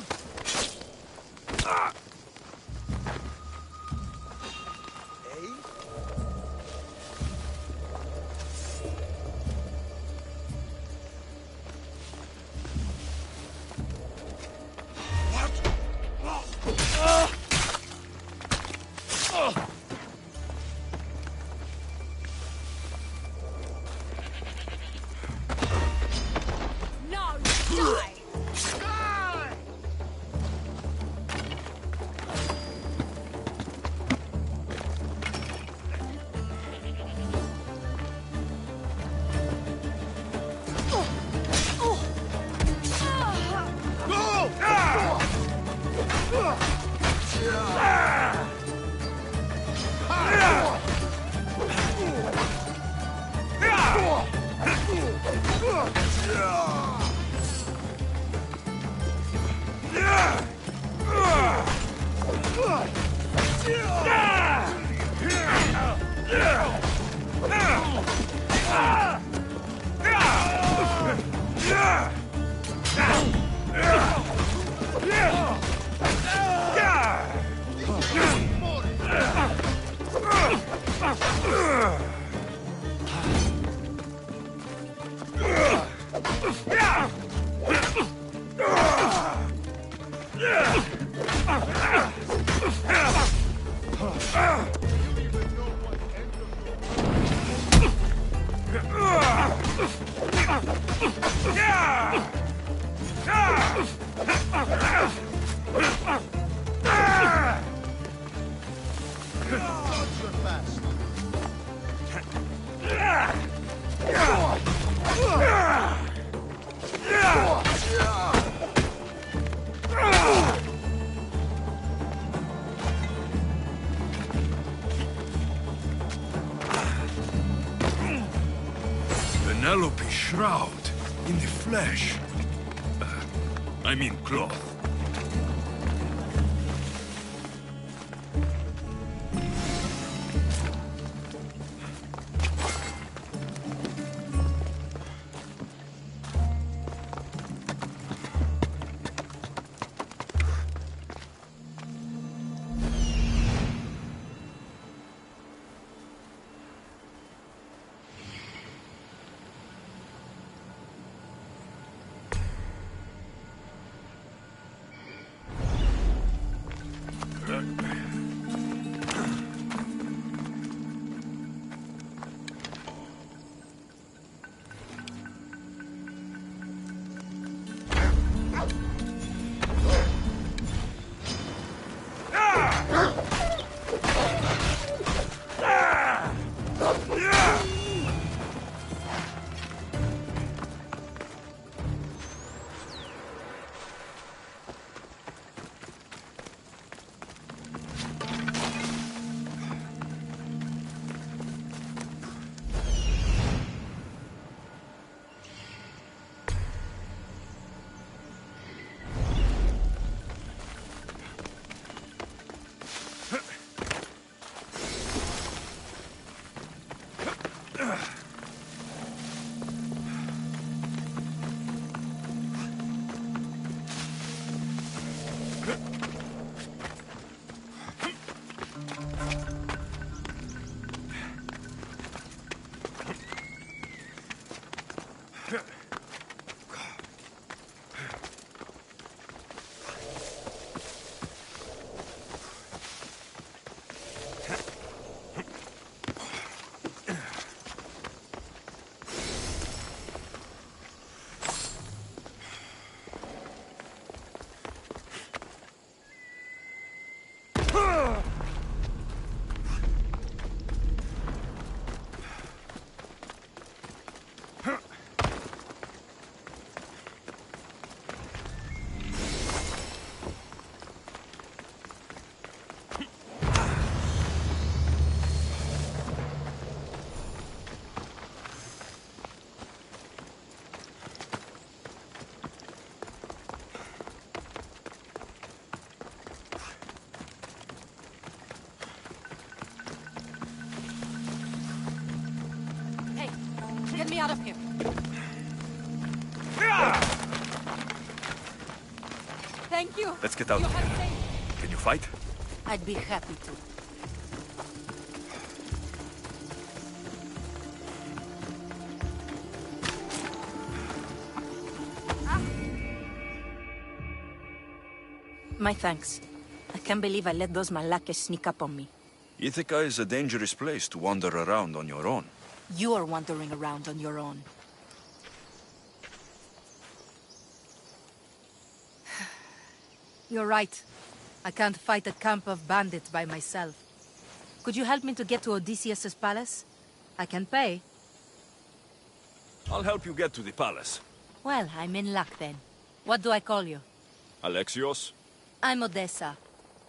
Penelope's shroud in the flesh. I mean cloth. Get me out of here. Thank you. Let's get out. Can you fight? I'd be happy to. My thanks. I can't believe I let those Malakas sneak up on me. Ithaca is a dangerous place to wander around on your own. You are wandering around on your own. You're right. I can't fight a camp of bandits by myself. Could you help me to get to Odysseus's palace? I can pay. I'll help you get to the palace. Well, I'm in luck then. What do I call you? Alexios? I'm Odessa,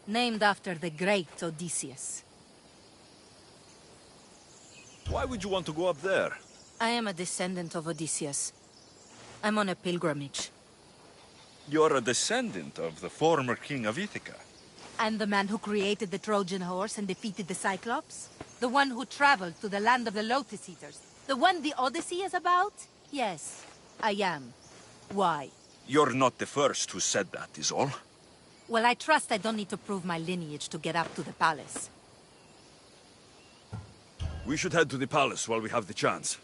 named after the great Odysseus. Why would you want to go up there? I am a descendant of Odysseus. I'm on a pilgrimage. You're a descendant of the former king of Ithaca. And the man who created the Trojan horse and defeated the Cyclops? The one who traveled to the land of the Lotus Eaters? The one the Odyssey is about? Yes, I am. Why? You're not the first who said that, is all. Well, I trust I don't need to prove my lineage to get up to the palace. We should head to the palace while we have the chance.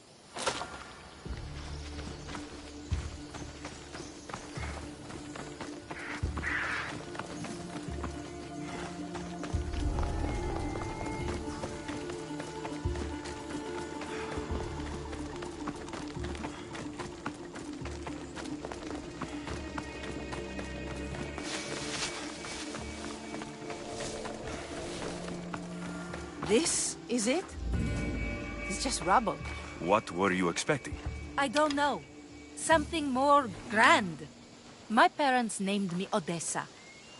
This is it? It's just rubble. What were you expecting? I don't know. Something more grand. My parents named me Odessa.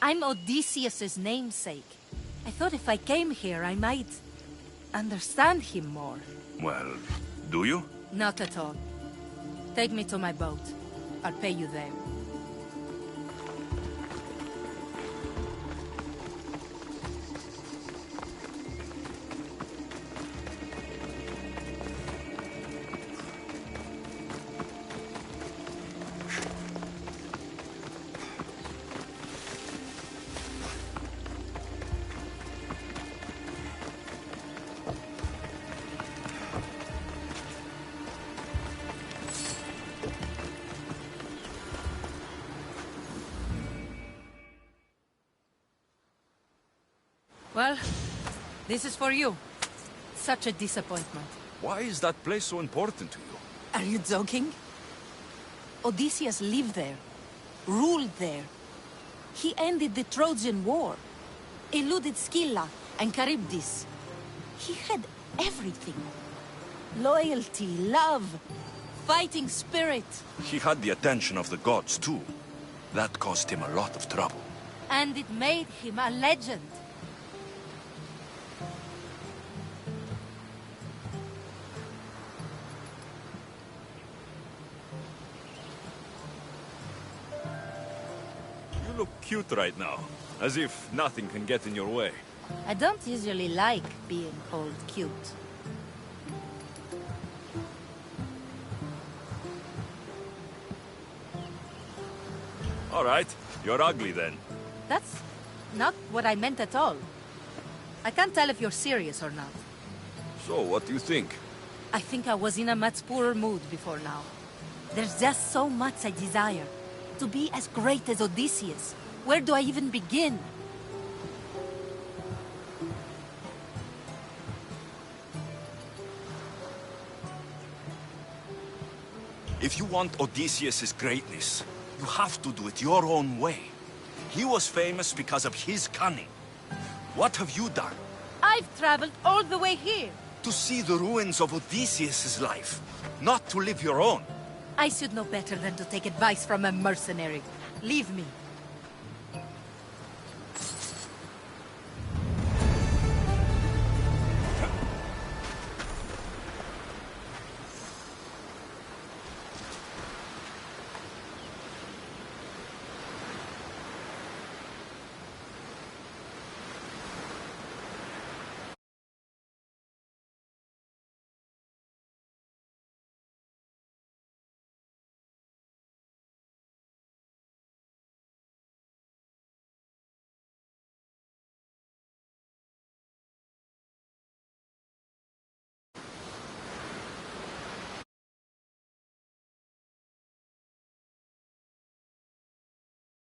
I'm Odysseus's namesake. I thought if I came here, I might understand him more. Well, do you? Not at all. Take me to my boat. I'll pay you there. Well, this is for you. Such a disappointment. Why is that place so important to you? Are you joking? Odysseus lived there, ruled there. He ended the Trojan War, eluded Scylla and Charybdis. He had everything. Loyalty, love, fighting spirit. He had the attention of the gods, too. That caused him a lot of trouble. And it made him a legend. You look cute right now, as if nothing can get in your way. I don't usually like being called cute. All right, you're ugly then. That's not what I meant at all. I can't tell if you're serious or not. So, what do you think? I think I was in a much poorer mood before now. There's just so much I desire. To be as great as Odysseus. Where do I even begin? If you want Odysseus' greatness, you have to do it your own way. He was famous because of his cunning. What have you done? I've traveled all the way here. To see the ruins of Odysseus' life, not to live your own. I should know better than to take advice from a mercenary. Leave me.